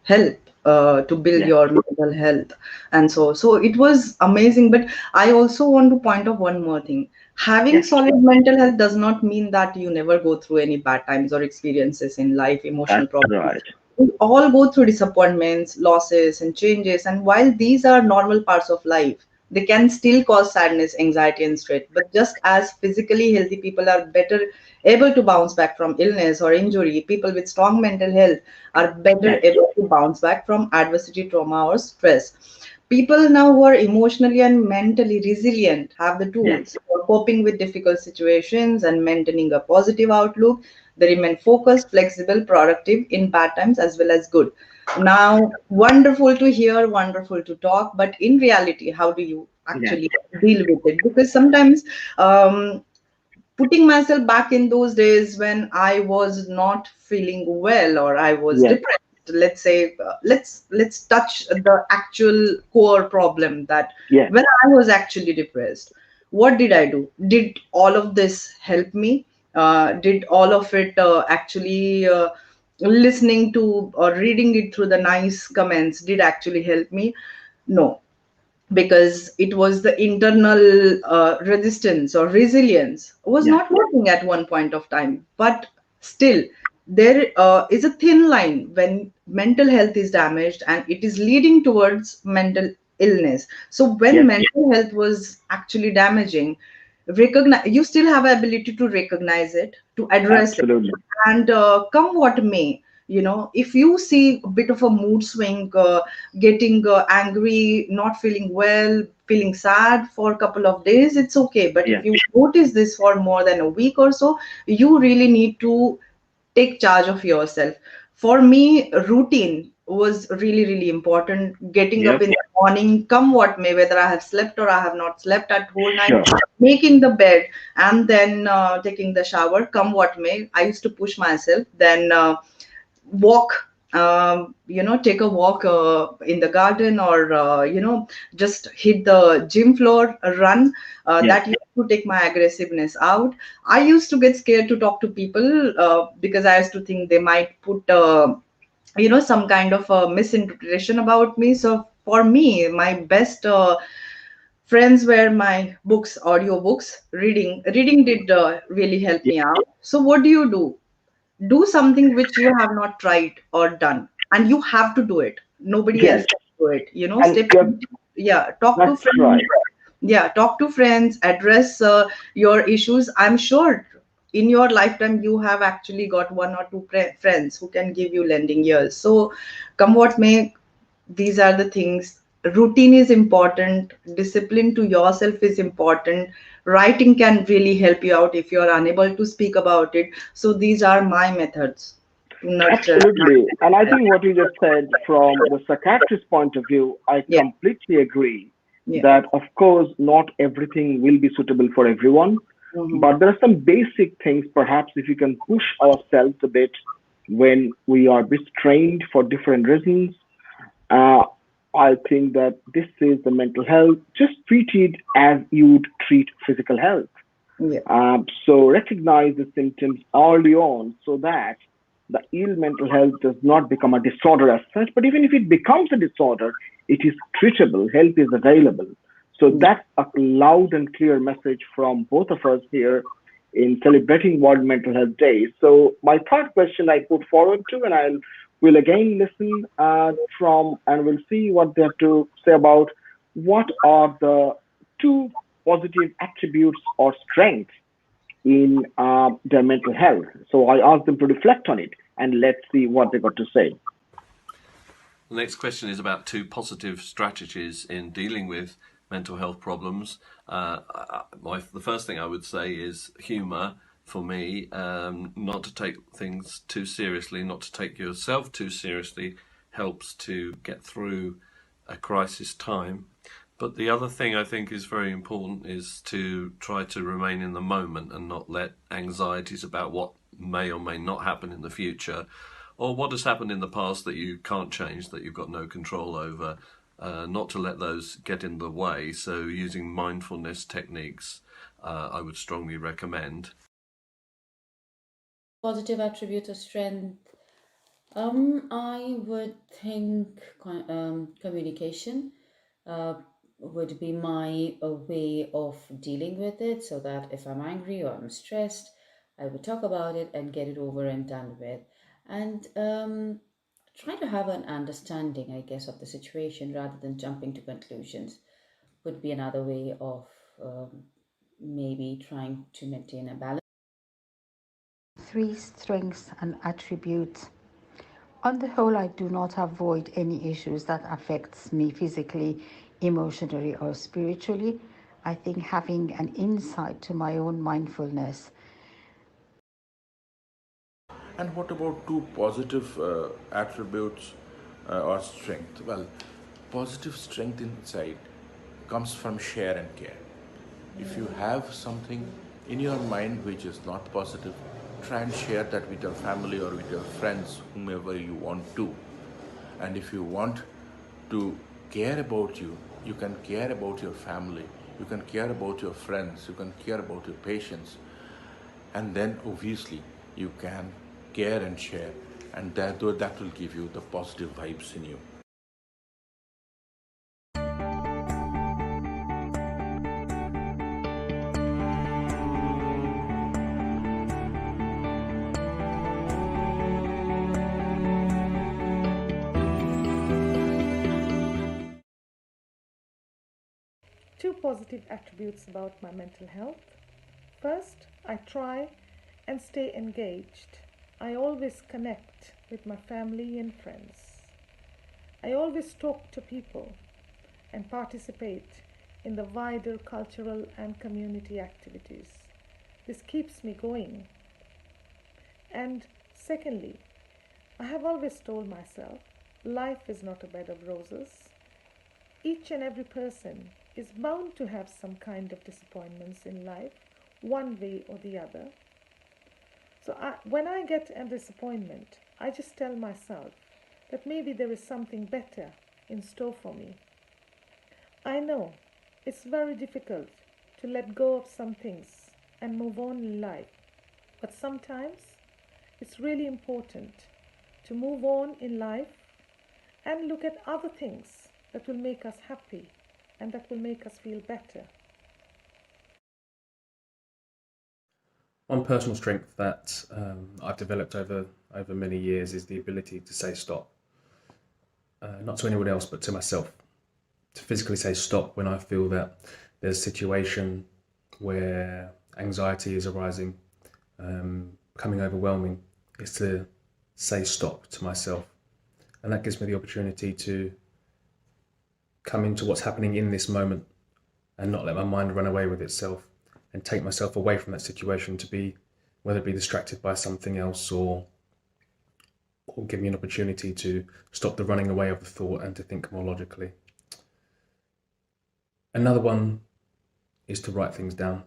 help to build Yeah. your mental health? And so it was amazing. But I also want to point out one more thing. Having Yes. solid mental health does not mean that you never go through any bad times or experiences in life, emotional That's problems. right. We all go through disappointments, losses, and changes. And while these are normal parts of life, they can still cause sadness, anxiety, and stress. But just as physically healthy people are better able to bounce back from illness or injury, people with strong mental health are better Yes. able to bounce back from adversity, trauma, or stress. People now who are emotionally and mentally resilient have the Yes. tools for coping with difficult situations and maintaining a positive outlook. They remain focused, flexible, productive in bad times as well as good. Now, wonderful to hear, wonderful to talk, but in reality, how do you Yes. actually deal with it? Because sometimes, putting myself back in those days when I was not feeling well or I was Yes. depressed, let's say, let's touch the actual core problem, that Yes. when I was actually depressed, what did I do? Did all of this help me? Did all of it actually listening to or reading it through the nice comments did actually help me? No, because it was the internal resistance or resilience was Yes. not working at one point of time. But still, there is a thin line when mental health is damaged and it is leading towards mental illness. So when Yes. mental health was actually damaging, recognize, you still have ability to recognize it, to address it, Absolutely. and come what may, if you see a bit of a mood swing, getting angry, not feeling well, feeling sad for a couple of days, it's okay. But Yeah. if you notice this for more than a week or so, you really need to take charge of yourself. For me, routine was really, really important. Getting up Yep. in the morning, come what may, whether I have slept or I have not slept at whole night, Sure. making the bed, and then taking the shower, come what may. I used to push myself, then walk, take a walk in the garden, or just hit the gym floor, run. Yeah. That used to take my aggressiveness out. I used to get scared to talk to people, because I used to think they might put some kind of a misinterpretation about me. So for me, my best friends were my books, audio books. Reading did really help me out. So what do something which you have not tried or done, and you have to do it. Nobody Yes. else can do it. And Step, yep, yeah, talk to that's friends. right. Yeah, talk to friends, address your issues. I'm sure in your lifetime you have actually got one or two friends who can give you lending ears. So come what may, these are the things. Routine is important, discipline to yourself is important. Writing can really help you out if you are unable to speak about it. So these are my methods to nurture. Absolutely. And I think what you just said from the psychiatrist point of view, I Yeah, completely agree yeah. that, of course, not everything will be suitable for everyone. Mhm. But there are some basic things, perhaps, if we can push ourselves a bit when we are restrained for different reasons. Uh, I think that this is the mental health. Just treat it as you would treat physical health. Yeah. So recognize the symptoms early on so that the ill mental health does not become a disorder as such. But even if it becomes a disorder, it is treatable. Help is available. So that's a loud and clear message from both of us here in celebrating World Mental Health Day. So my third question I put forward to, and I will again listen from, and we'll see what they have to say about what are the two positive attributes or strengths in their mental health. So I asked them to reflect on it, and let's see what they got to say. The next question is about two positive strategies in dealing with mental health problems. The first thing I would say is humour for me, not to take things too seriously, not to take yourself too seriously, helps to get through a crisis time. But the other thing I think is very important is to try to remain in the moment and not let anxieties about what may or may not happen in the future, or what has happened in the past that you can't change, that you've got no control over, not to let those get in the way. So using mindfulness techniques, I would strongly recommend. Positive attributes of strength. I would think communication would be my way of dealing with it, so that if I'm angry or I'm stressed, I would talk about it and get it over and done with. And try to have an understanding, I guess, of the situation rather than jumping to conclusions would be another way of maybe trying to maintain a balance. 3 strengths and attributes. On the whole, I do not avoid any issues that affects me physically, emotionally, or spiritually. I think having an insight to my own mindfulness. And what about two positive attributes or strength? Well, positive strength inside comes from share and care. If you have something in your mind which is not positive, try and share that with your family or with your friends, whomever you want to. And if you want to care about you, you can care about your family, you can care about your friends, you can care about your patients, and then obviously you can care and share, and that will give you the positive vibes in you. Two positive attributes about my mental health. First, I try and stay engaged. I always connect with my family and friends. I always talk to people and participate in the wider cultural and community activities. This keeps me going. And secondly, I have always told myself life is not a bed of roses. Each and every person is bound to have some kind of disappointments in life, one way or the other. So when I get a disappointment, I just tell myself that maybe there is something better in store for me. I know it's very difficult to let go of some things and move on in life, but sometimes it's really important to move on in life and look at other things that will make us happy and that will make us feel better. One personal strength that I've developed over many years is the ability to say stop. Not to anyone else, but to myself. To physically say stop when I feel that there's a situation where anxiety is arising, becoming overwhelming, is to say stop to myself. And that gives me the opportunity to come into what's happening in this moment and not let my mind run away with itself, and take myself away from that situation to be, whether it be distracted by something else or give me an opportunity to stop the running away of the thought and to think more logically. Another one is to write things down.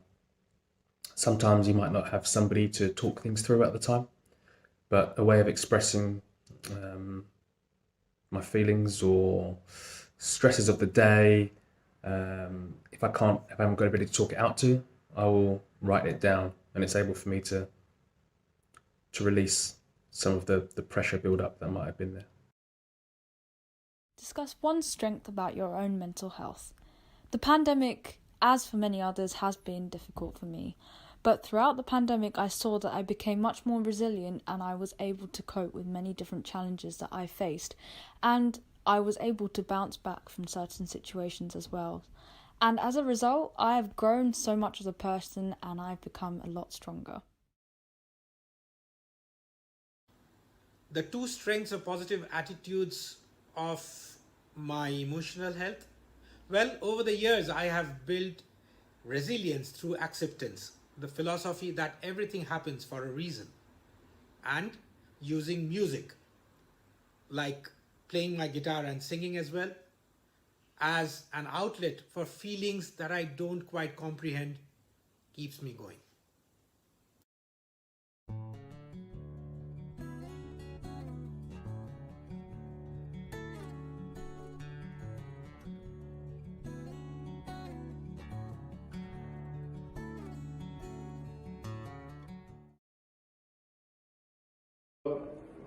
Sometimes you might not have somebody to talk things through at the time, but a way of expressing my feelings or stresses of the day. If I haven't got anybody to talk it out to, I will write it down, and it's able for me to release some of the pressure build-up that might have been there. Discuss one strength about your own mental health. The pandemic, as for many others, has been difficult for me. But throughout the pandemic, I saw that I became much more resilient, and I was able to cope with many different challenges that I faced. And I was able to bounce back from certain situations as well. And as a result, I have grown so much as a person, and I've become a lot stronger. The two strengths or positive attitudes of my emotional health. Well, over the years, I have built resilience through acceptance, the philosophy that everything happens for a reason, and using music, like playing my guitar and singing as well, as an outlet for feelings that I don't quite comprehend, keeps me going.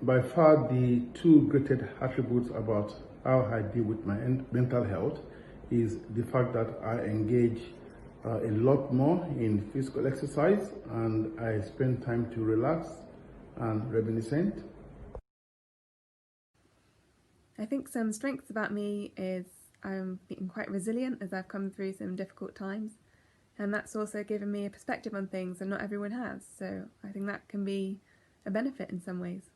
By far, the two greatest attributes about how I deal with my mental health is the fact that I engage a lot more in physical exercise, and I spend time to relax and reminiscent. I think some strengths about me is I'm being quite resilient as I've come through some difficult times, and that's also given me a perspective on things that not everyone has, so I think that can be a benefit in some ways.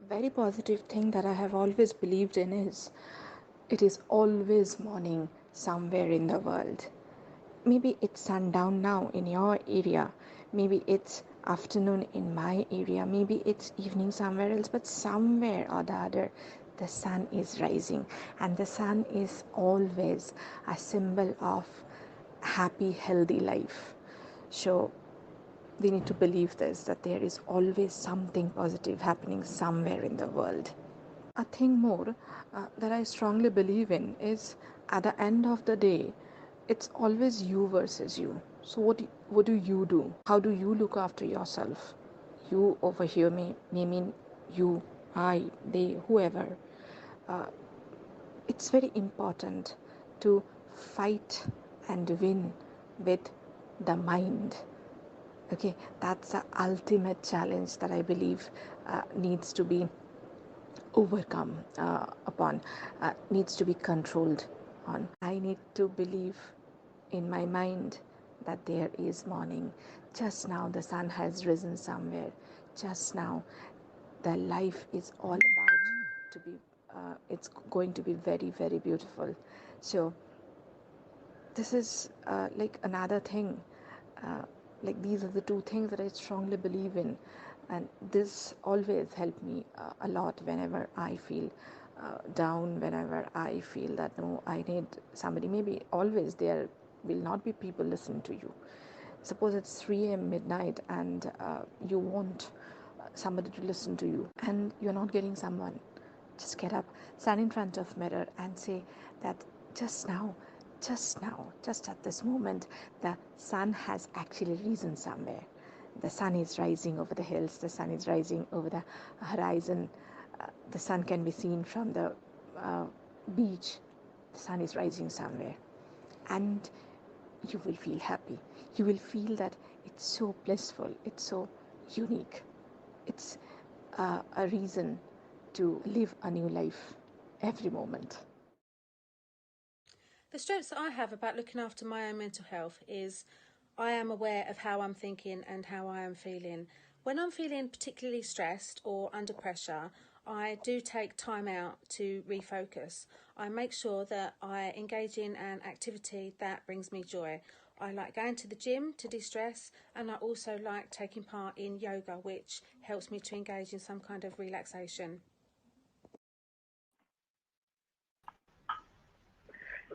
Very positive thing that I have always believed in is it is always morning somewhere in the world. Maybe it's sundown now in your area, maybe it's afternoon in my area, maybe it's evening somewhere else, but somewhere or the other the sun is rising, and the sun is always a symbol of happy, healthy life. So we need to believe this, that there is always something positive happening somewhere in the world. A thing more that I strongly believe in is at the end of the day, it's always you versus you. So what do you do? How do you look after yourself? You over here may mean you, I, they, whoever. It's very important to fight and win with the mind. Okay, that's the ultimate challenge that I believe needs to be overcome upon, needs to be controlled on. I need to believe in my mind that there is morning. Just now the sun has risen somewhere. Just now the life is all about to be, it's going to be very, very beautiful. So this is like another thing. Like these are the two things that I strongly believe in, and this always helped me a lot whenever I feel down, whenever I feel that no, I need somebody. Maybe always there will not be people listening to you. Suppose it's 3 a.m. midnight and you want somebody to listen to you and you're not getting someone. Just get up, stand in front of mirror and say that just now, just at this moment, the sun has actually risen somewhere. The sun is rising over the hills, the sun is rising over the horizon, the sun can be seen from the beach, the sun is rising somewhere. And you will feel happy. You will feel that it's so blissful, it's so unique. It's a reason to live a new life every moment. The strengths that I have about looking after my own mental health is I am aware of how I'm thinking and how I am feeling. When I'm feeling particularly stressed or under pressure, I do take time out to refocus. I make sure that I engage in an activity that brings me joy. I like going to the gym to de-stress, and I also like taking part in yoga, which helps me to engage in some kind of relaxation.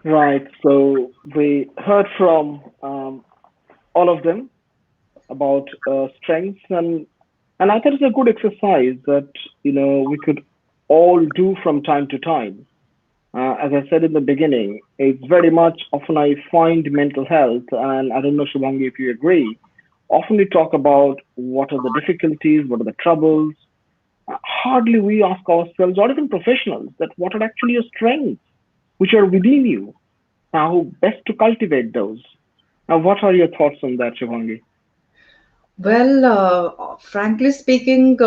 Right. So we heard from all of them about strengths, and I thought it's a good exercise that we could all do from time to time. As I said in the beginning, it's very much often I find mental health, and I don't know, Shubhangi, if you agree. Often we talk about what are the difficulties, what are the troubles. Hardly we ask ourselves, or even professionals, that what are actually your strengths, which are within you. How best to cultivate those. Now, what are your thoughts on that, Shubhangi? Well, frankly speaking,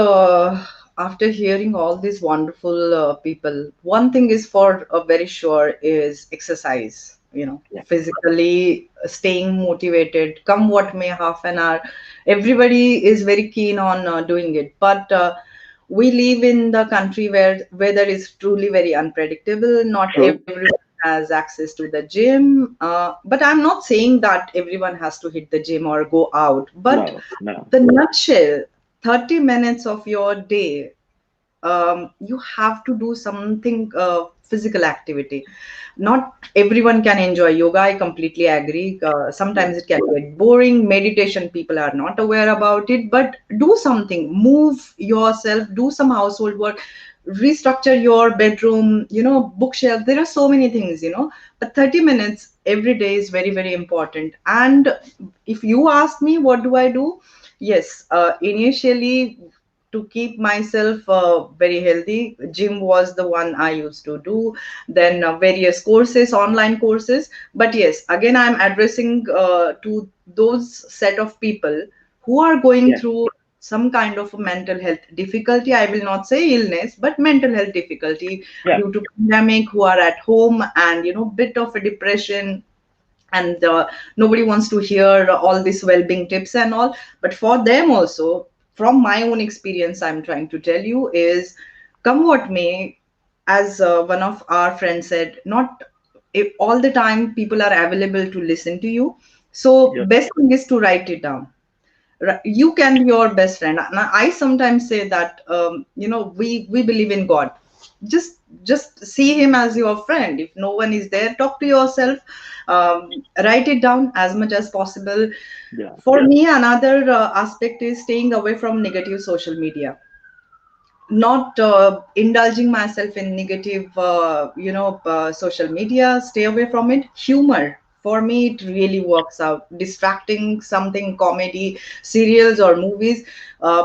after hearing all these wonderful people, one thing is for very sure is exercise. Yeah. Physically staying motivated, come what may, half an hour. Everybody is very keen on doing it, but we live in the country where weather is truly very unpredictable. Not True. everyone has access to the gym, but I'm not saying that everyone has to hit the gym or go out, but No. the nutshell, 30 minutes of your day, you have to do something physical activity. Not everyone can enjoy yoga, I completely agree. Sometimes it can get boring. Meditation, people are not aware about it, but do something, move yourself, do some household work, restructure your bedroom, bookshelf. There are so many things, but 30 minutes every day is very, very important. And if you ask me, what do I do? Yes, initially, to keep myself very healthy, gym was the one I used to do. Then various courses, online courses. But yes, again, I'm addressing to those set of people who are going Yeah. through some kind of a mental health difficulty. I will not say illness, but mental health difficulty Yeah. due to pandemic, who are at home, and bit of a depression, and nobody wants to hear all these well-being tips and all. But for them also, from my own experience, I'm trying to tell you is, come what may, as one of our friends said, not if all the time people are available to listen to you. So Yeah. best thing is to write it down. You can be your best friend. And I sometimes say that we believe in God. Just see him as your friend. If no one is there, talk to yourself. Write it down as much as possible. Yeah. For me, another aspect is staying away from negative social media, not indulging myself in negative social media. Stay away from it. Humor, for me, it really works out. Distracting something, comedy, serials or movies.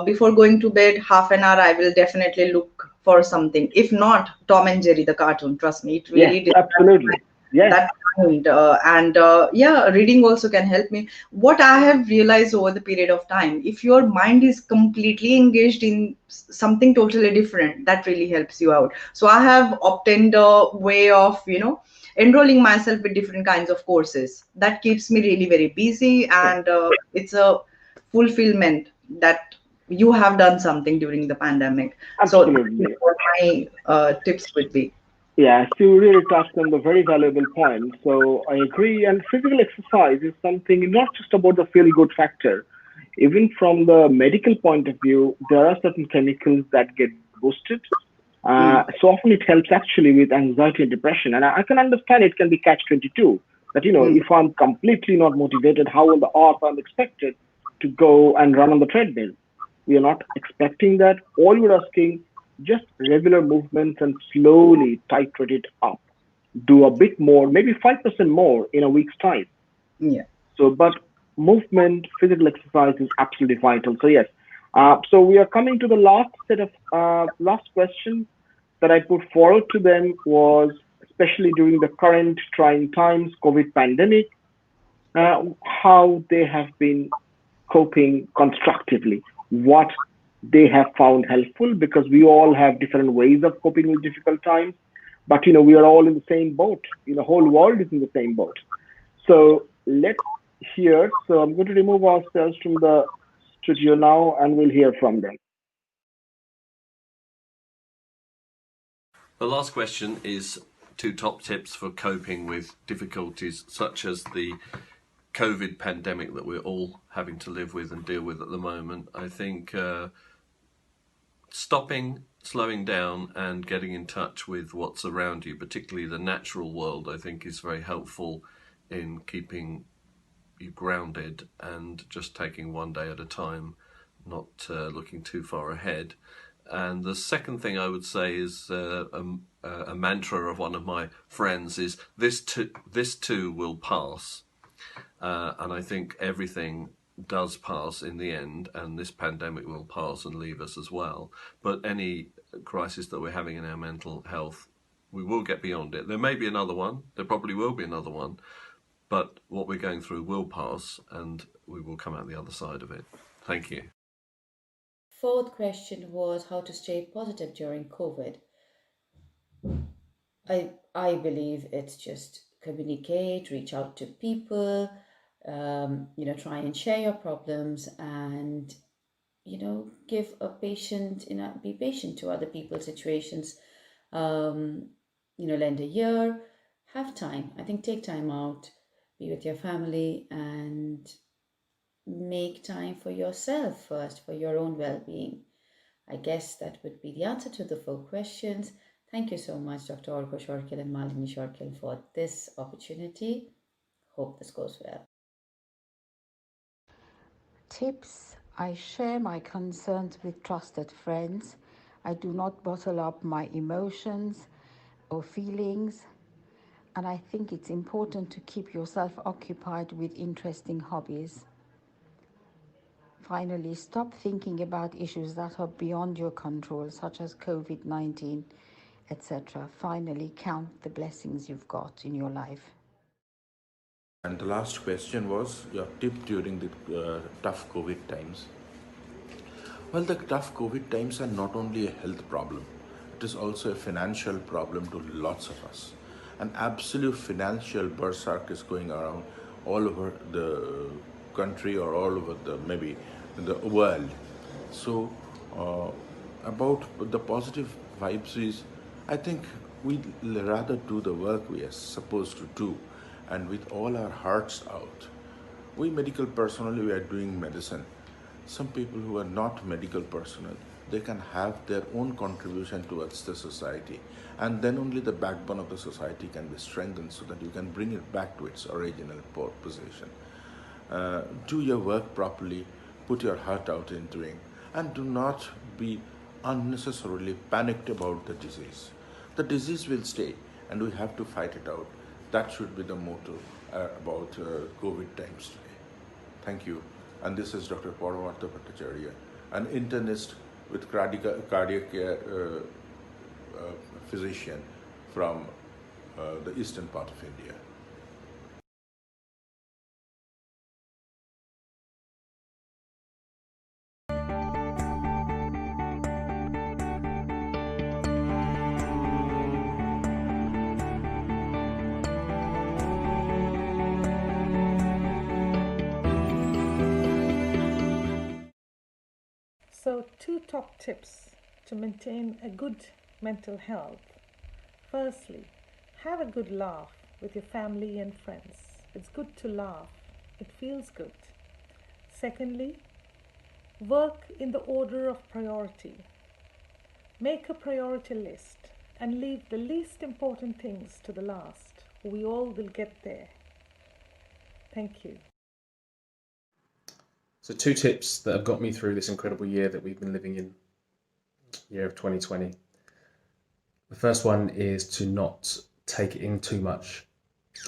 Before going to bed, half an hour I will definitely look for something. If not, Tom and Jerry the cartoon, trust me, it Yes, really distracts absolutely. Yes. that kind. And yeah, reading also can help me. What I have realized over the period of time, if your mind is completely engaged in something totally different, that really helps you out. So I have obtained a way of enrolling myself with different kinds of courses. That keeps me really very busy, and it's a fulfillment that you have done something during the pandemic. So Absolutely. what my tips would be. Yes, you really touched on the very valuable point. So I agree. And physical exercise is something not just about the feel good factor. Even from the medical point of view, there are certain chemicals that get boosted. So often it helps actually with anxiety and depression. And I can understand it can be catch 22 that, if I'm completely not motivated, how on the earth I'm expected to go and run on the treadmill? We are not expecting that. All we're asking, just regular movements and slowly titrate it up. Do a bit more, maybe 5% more in a week's time. Yeah. So, but movement, physical exercise is absolutely vital. So, yes. So we are coming to the last set of last question that I put forward to them was, especially during the current trying times, COVID pandemic, how they have been coping constructively, what they have found helpful, because we all have different ways of coping with difficult times. But we are all in the same boat. The whole world is in the same boat. So let's hear. So I'm going to remove ourselves from the studio now, and we'll hear from them. The last question is 2 top tips for coping with difficulties such as the COVID pandemic that we're all having to live with and deal with at the moment. I think stopping, slowing down and getting in touch with what's around you, particularly the natural world, I think is very helpful in keeping you grounded and just taking one day at a time, not looking too far ahead. And the second thing I would say is a mantra of one of my friends is this too will pass. And I think everything does pass in the end, and this pandemic will pass and leave us as well. But any crisis that we're having in our mental health, we will get beyond it. There may be another one, there probably will be another one, but what we're going through will pass and we will come out the other side of it. Thank you. Fourth question was how to stay positive during COVID. I believe it's just communicate, reach out to people, try and share your problems, and give a patient, be patient to other people's situations. Lend a ear, have time. I think take time out, be with your family, and make time for yourself first, for your own well-being. I guess that would be the answer to the 4 questions. Thank you so much, Dr. Orko Shorkil and Malini Shorkil, for this opportunity. Hope this goes well. Tips: I share my concerns with trusted friends. I do not bottle up my emotions or feelings. And I think it's important to keep yourself occupied with interesting hobbies. Finally, stop thinking about issues that are beyond your control, such as COVID-19, etc. Finally, count the blessings you've got in your life. And the last question was your tip during the tough COVID times. Well, the tough COVID times are not only a health problem, it is also a financial problem to lots of us. An absolute financial berserk is going around all over the country or all over maybe the world. So, about the positive vibes is, I think we'd rather do the work we are supposed to do and with all our hearts out. We medical personnel, we are doing medicine. Some people who are not medical personnel, they can have their own contribution towards the society, and then only the backbone of the society can be strengthened so that you can bring it back to its original position. Do your work properly, put your heart out in doing, and do not be unnecessarily panicked about the disease. The disease will stay and we have to fight it out. That should be the motto about COVID times today. Thank you. And this is Dr. Paramartha Bhattacharya, an internist with cardiac care physician from the eastern part of India. So, two top tips to maintain a good mental health. Firstly, have a good laugh with your family and friends. It's good to laugh, it feels good. Secondly, work in the order of priority. Make a priority list and leave the least important things to the last. We all will get there. Thank you. So, two tips that have got me through this incredible year that we've been living in, year of 2020. The first one is to not take in too much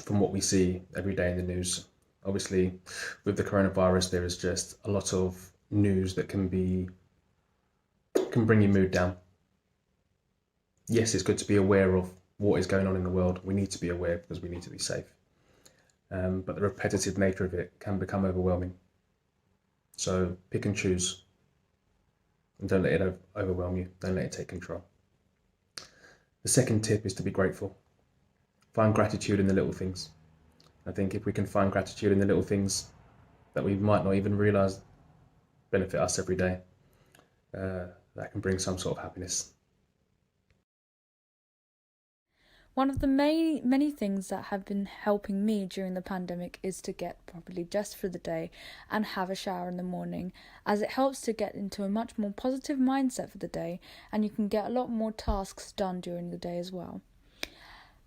from what we see every day in the news. Obviously, with the coronavirus, there is just a lot of news that can bring your mood down. Yes, it's good to be aware of what is going on in the world. We need to be aware because we need to be safe. But the repetitive nature of it can become overwhelming. So pick and choose and don't let it overwhelm you. Don't let it take control. The second tip is to be grateful. Find gratitude in the little things. I think if we can find gratitude in the little things that we might not even realize benefit us every day, that can bring some sort of happiness. One of the many things that have been helping me during the pandemic is to get properly dressed for the day and have a shower in the morning, as it helps to get into a much more positive mindset for the day, and you can get a lot more tasks done during the day as well.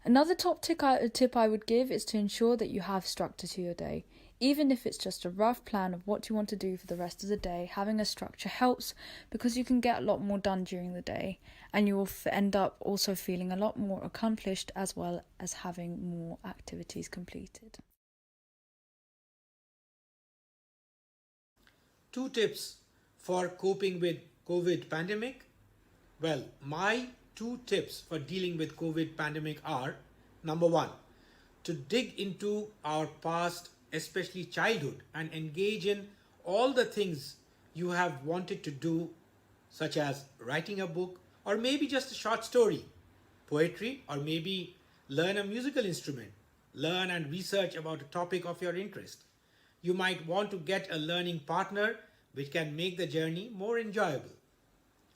Another top tip I would give is to ensure that you have structure to your day. Even if it's just a rough plan of what you want to do for the rest of the day, having a structure helps because you can get a lot more done during the day, and you will end up also feeling a lot more accomplished as well as having more activities completed. Two tips for coping with COVID pandemic. Well, my two tips for dealing with COVID pandemic are: number one, to dig into our past, especially childhood, and engage in all the things you have wanted to do, such as writing a book, or maybe just a short story, poetry, or maybe learn a musical instrument, learn and research about a topic of your interest. You might want to get a learning partner which can make the journey more enjoyable.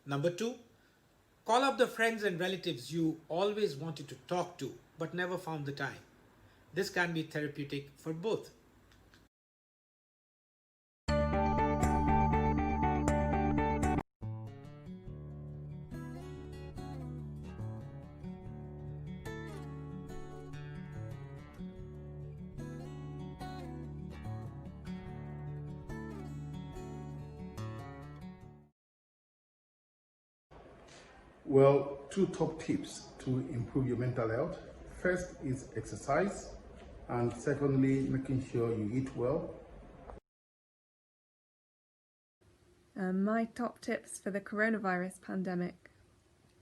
Number two, call up the friends and relatives you always wanted to talk to but never found the time. This can be therapeutic for both. Well, two top tips to improve your mental health. First is exercise, and secondly, making sure you eat well. My top tips for the coronavirus pandemic.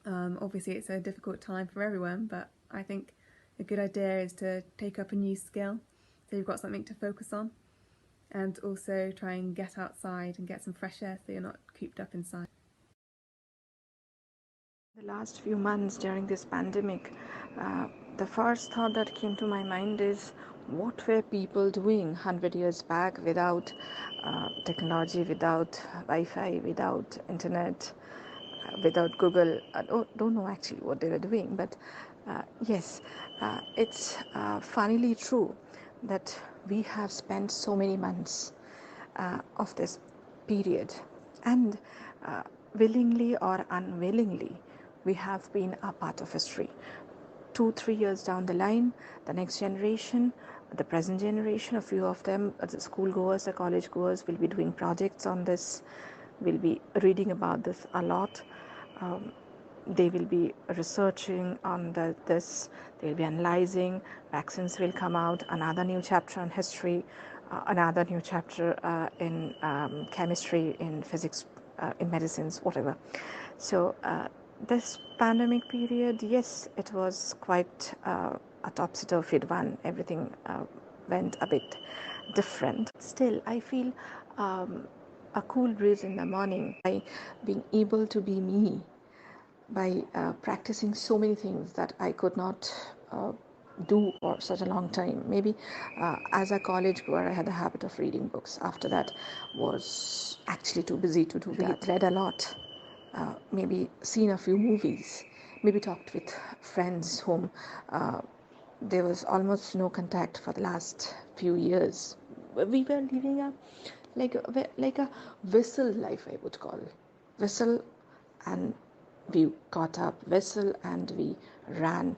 Obviously, it's a difficult time for everyone, but I think a good idea is to take up a new skill so you've got something to focus on, and also try and get outside and get some fresh air so you're not cooped up inside. The last few months during this pandemic, the first thought that came to my mind is, what were people doing 100 years back without technology, without Wi-Fi, without internet, without Google? I don't know actually what they were doing, but yes, it's funnily true that we have spent so many months of this period, and willingly or unwillingly, we have been a part of history. 2-3 years down the line, the next generation, the present generation, a few of them, the school goers, the college goers, will be doing projects on this, will be reading about this a lot. They will be researching on this, they will be analyzing, vaccines will come out, another new chapter on history, another new chapter in chemistry, in physics, in medicines, whatever. So this pandemic period, yes, it was quite a topsy-turvy one. Everything went a bit different. Still, I feel a cool breeze in the morning by being able to be me, by practicing so many things that I could not do for such a long time. Maybe as a college goer, I had the habit of reading books. After that, was actually too busy to do that. Read a lot, maybe seen a few movies, maybe talked with friends whom there was almost no contact for the last few years. We were living a like a vessel life, I would call. Vessel, and we got up, whistle, and we ran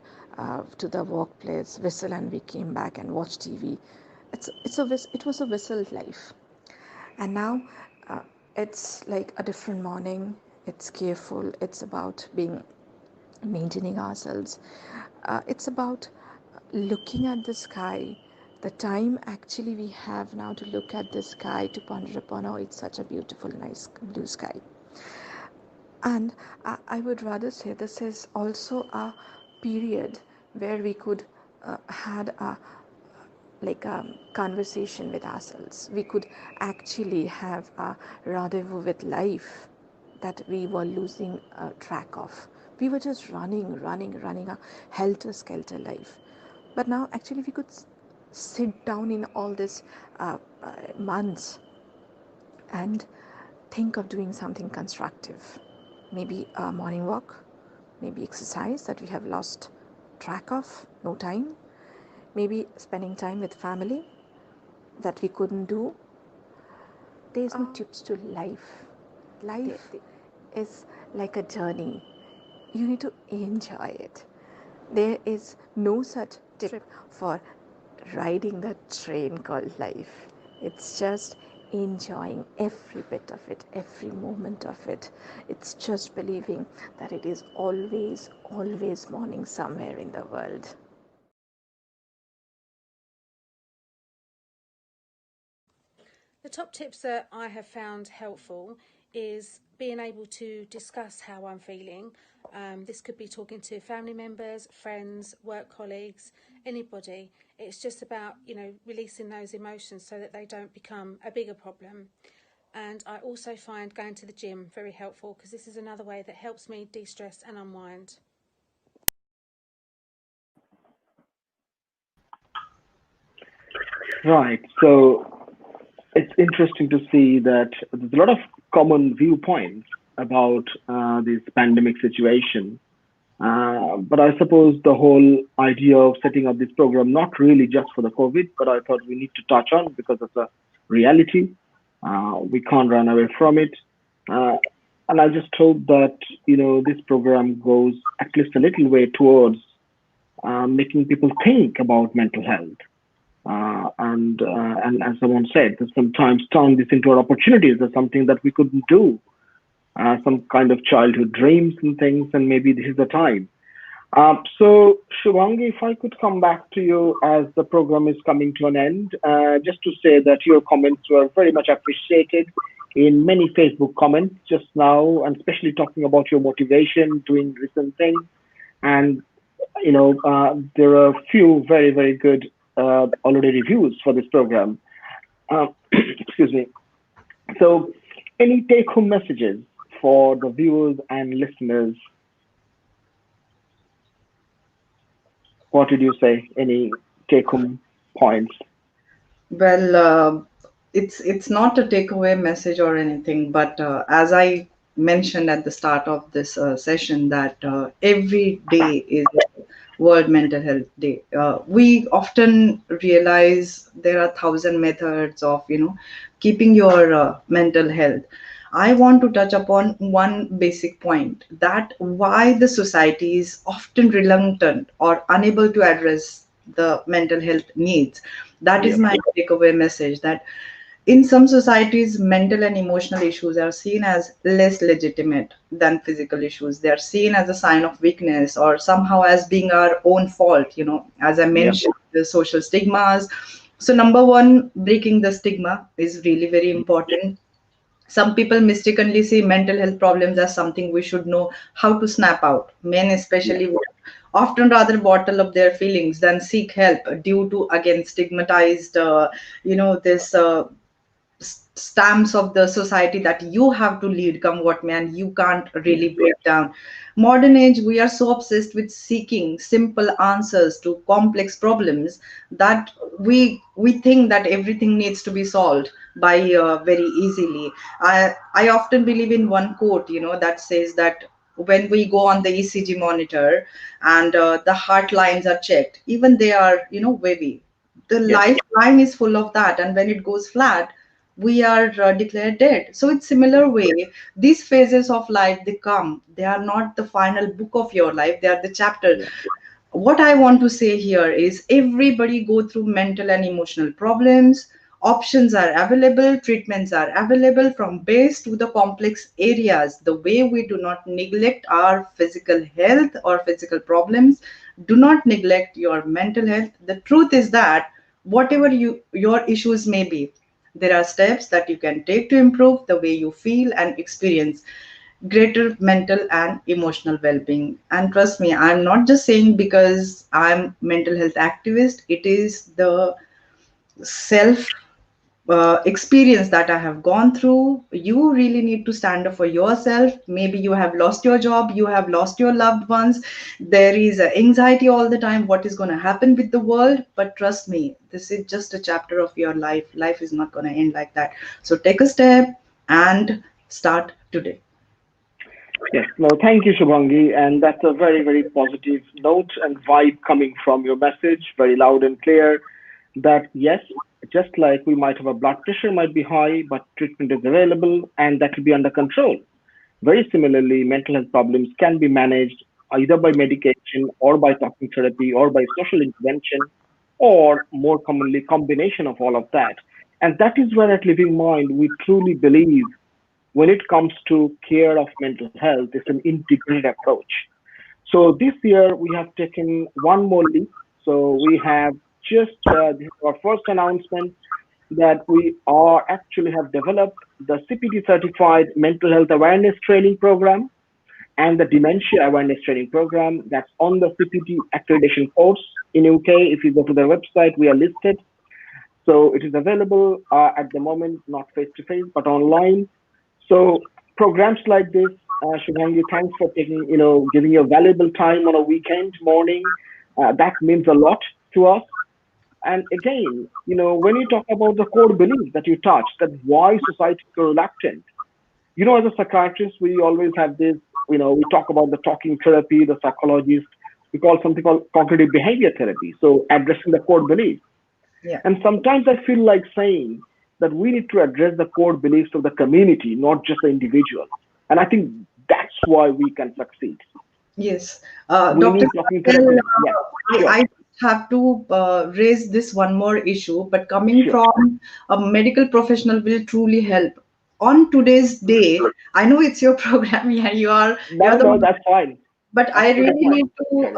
to the workplace, whistle, and we came back and watched TV. It was a whistle life. And now it's like a different morning. It's careful. It's about maintaining ourselves. It's about looking at the sky. The time actually we have now to look at the sky, to ponder upon, oh, it's such a beautiful, nice blue sky. And I would rather say this is also a period where we could had a conversation with ourselves. We could actually have a rendezvous with life that we were losing track of. We were just running a helter-skelter life. But now actually we could sit down in all these months and think of doing something constructive. Maybe a morning walk, maybe exercise that we have lost track of, no time. Maybe spending time with family that we couldn't do. There's no tips to life. Life is like a journey. You need to enjoy it. There is no such tip for riding the train called life. It's just enjoying every bit of it, every moment of it. It's just believing that it is always morning somewhere in the world. The top tips that I have found helpful is being able to discuss how I'm feeling. This could be talking to family members, friends, work colleagues, anybody. It's just about, releasing those emotions so that they don't become a bigger problem. And I also find going to the gym very helpful because this is another way that helps me de-stress and unwind. Right. So it's interesting to see that there's a lot of common viewpoints about this pandemic situation. But I suppose the whole idea of setting up this program, not really just for the COVID, but I thought we need to touch on because it's a reality. We can't run away from it. And I just hope that, this program goes at least a little way towards making people think about mental health. And as someone said, that sometimes turn this into opportunities as something that we couldn't do, some kind of childhood dreams and things, and maybe this is the time. So, Shubhangi, if I could come back to you as the program is coming to an end, just to say that your comments were very much appreciated in many Facebook comments just now, and especially talking about your motivation, doing recent things. And, there are a few very, very good already reviews for this program. Excuse me. So, any take-home messages for the viewers and listeners? What did you say? Any take-home points? Well, it's not a takeaway message or anything, but as I mentioned at the start of this session, that every day is World Mental Health Day. We often realize there are 1,000 methods of keeping your mental health. I want to touch upon one basic point, that why the society is often reluctant or unable to address the mental health needs. That is my takeaway message, that in some societies, mental and emotional issues are seen as less legitimate than physical issues. They are seen as a sign of weakness or somehow as being our own fault, as I mentioned, the social stigmas. So, number one, breaking the stigma is really very important. Some people mistakenly see mental health problems as something we should know how to snap out. Men, especially, would often rather bottle up their feelings than seek help due to, again, stigmatized, this stamps of the society that you have to lead come what may, and you can't really break down. Modern age, we are so obsessed with seeking simple answers to complex problems that we think that everything needs to be solved by very easily. I often believe in one quote, that says that when we go on the ECG monitor and the heart lines are checked, even they are wavy, the lifeline is full of that, and when it goes flat, we are declared dead. So it's similar way, these phases of life, they come, they are not the final book of your life, they are the chapter. What I want to say here is everybody go through mental and emotional problems. Options are available, treatments are available from base to the complex areas. The way we do not neglect our physical health or physical problems, do not neglect your mental health. The truth is that whatever your issues may be, there are steps that you can take to improve the way you feel and experience greater mental and emotional well-being. And trust me, I'm not just saying because I'm mental health activist. It is the self experience that I have gone through. You really need to stand up for yourself. Maybe you have lost your job, you have lost your loved ones. There is anxiety all the time. What is going to happen with the world? But trust me, this is just a chapter of your life. Life is not going to end like that. So take a step and start today. Yes, no, thank you, Shubhangi. And that's a very, very positive note and vibe coming from your message, very loud and clear. That yes, just like we might have a blood pressure might be high, but treatment is available and that will be under control. Very similarly, mental health problems can be managed either by medication or by talking therapy or by social intervention, or more commonly, combination of all of that. And that is where at Living Mind we truly believe when it comes to care of mental health, it's an integrated approach. So this year we have taken one more leap. So we have just this is our first announcement that we are actually have developed the CPT certified mental health awareness training program and the dementia awareness training program that's on the CPT accreditation course in UK. If you go to their website, we are listed. So it is available at the moment, not face to face, but online. So programs like this, Shubhangi, thanks for taking, giving your valuable time on a weekend morning. That means a lot to us. And again, when you talk about the core belief that you touched, that why society is so reluctant, as a psychiatrist, we always have this, we talk about the talking therapy, the psychologist, we call something called cognitive behavior therapy. So addressing the core belief. Yeah. And sometimes I feel like saying that we need to address the core beliefs of the community, not just the individual. And I think that's why we can succeed. Yes. We Dr. need talking therapy. Yeah, sure. I have to raise this one more issue, but coming from a medical professional will truly help. On today's day, I know it's your program, yeah, you're the No, that's fine. but Absolutely fine.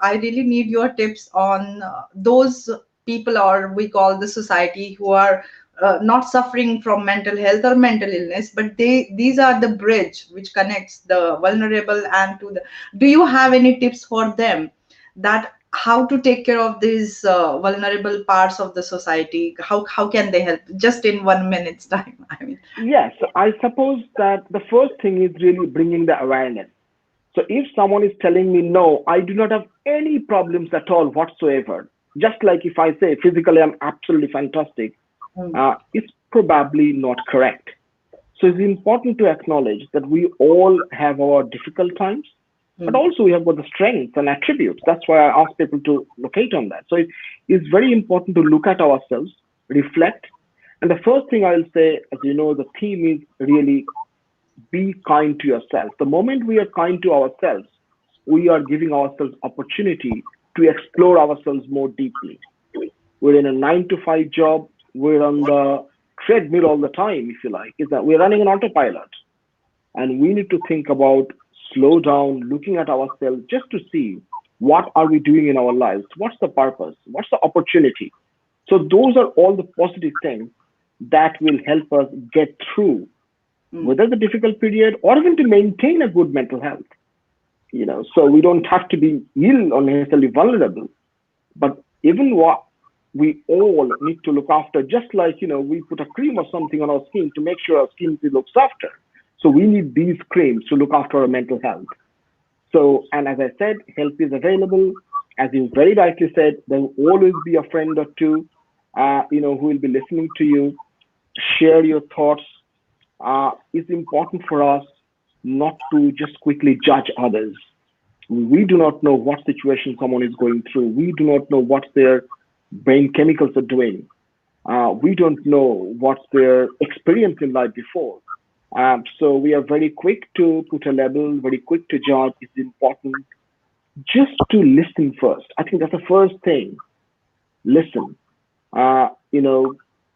I really need your tips on those people, or we call the society, who are not suffering from mental health or mental illness, but these are the bridge which connects the vulnerable and to the. Do you have any tips for them, that how to take care of these vulnerable parts of the society? How can they help? Just in 1 minute's time, I mean. Yes, I suppose that the first thing is really bringing the awareness. So if someone is telling me, no, I do not have any problems at all whatsoever, just like if I say physically I'm absolutely fantastic, it's probably not correct. So it's important to acknowledge that we all have our difficult times, but also we have got the strengths and attributes. That's why I ask people to locate on that. So it's very important to look at ourselves, reflect. And the first thing I'll say, as you know, the theme is really be kind to yourself. The moment we are kind to ourselves, we are giving ourselves opportunity to explore ourselves more deeply. We're in a 9 to 5 job. We're on the treadmill all the time, if you like. Is that we're running an autopilot, and we need to think about slow down, looking at ourselves just to see what are we doing in our lives. What's the purpose? What's the opportunity? So those are all the positive things that will help us get through whether the difficult period or even to maintain a good mental health. So we don't have to be ill or necessarily vulnerable, but even we all need to look after, just like, we put a cream or something on our skin to make sure our skin looks after. So we need these creams to look after our mental health. So, and as I said, help is available. As you very rightly said, there will always be a friend or two, who will be listening to you. Share your thoughts. It's important for us not to just quickly judge others. We do not know what situation someone is going through. We do not know what their brain chemicals are doing. We don't know what's their experience in life before. So we are very quick to put a label, very quick to judge. It's important just to listen first. I think that's the first thing. Listen.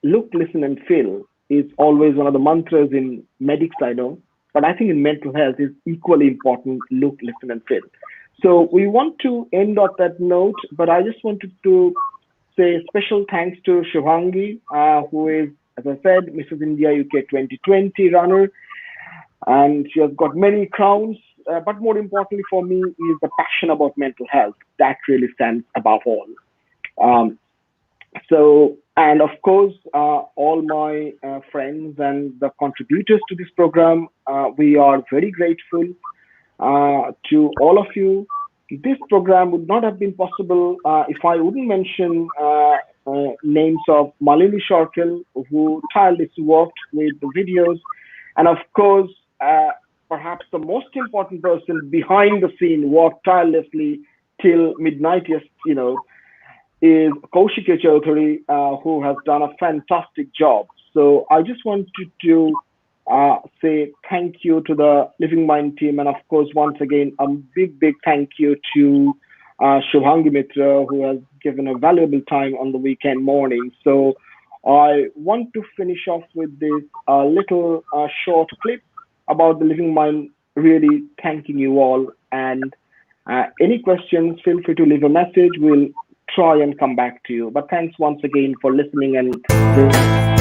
Look, listen, and feel is always one of the mantras in medics, I know. But I think in mental health is equally important. Look, listen, and feel. So we want to end on that note, but I just wanted to say special thanks to Shubhangi, who is, as I said, Mrs. India UK 2020 runner, and she has got many crowns. But more importantly for me is the passion about mental health. That really stands above all. And of course, all my friends and the contributors to this program, we are very grateful to all of you. This program would not have been possible if I wouldn't mention names of Malini Shorkil, who tirelessly worked with the videos, and of course, perhaps the most important person behind the scene worked tirelessly till midnight, is Kaushik Chaudhary, who has done a fantastic job. So I just wanted to say thank you to the Living Mind team. And of course, once again, a big, big thank you to Shubhangi Mitra, who has given a valuable time on the weekend morning. So I want to finish off with this little short clip about the Living Mind, really thanking you all. And any questions, feel free to leave a message. We'll try and come back to you. But thanks once again for listening and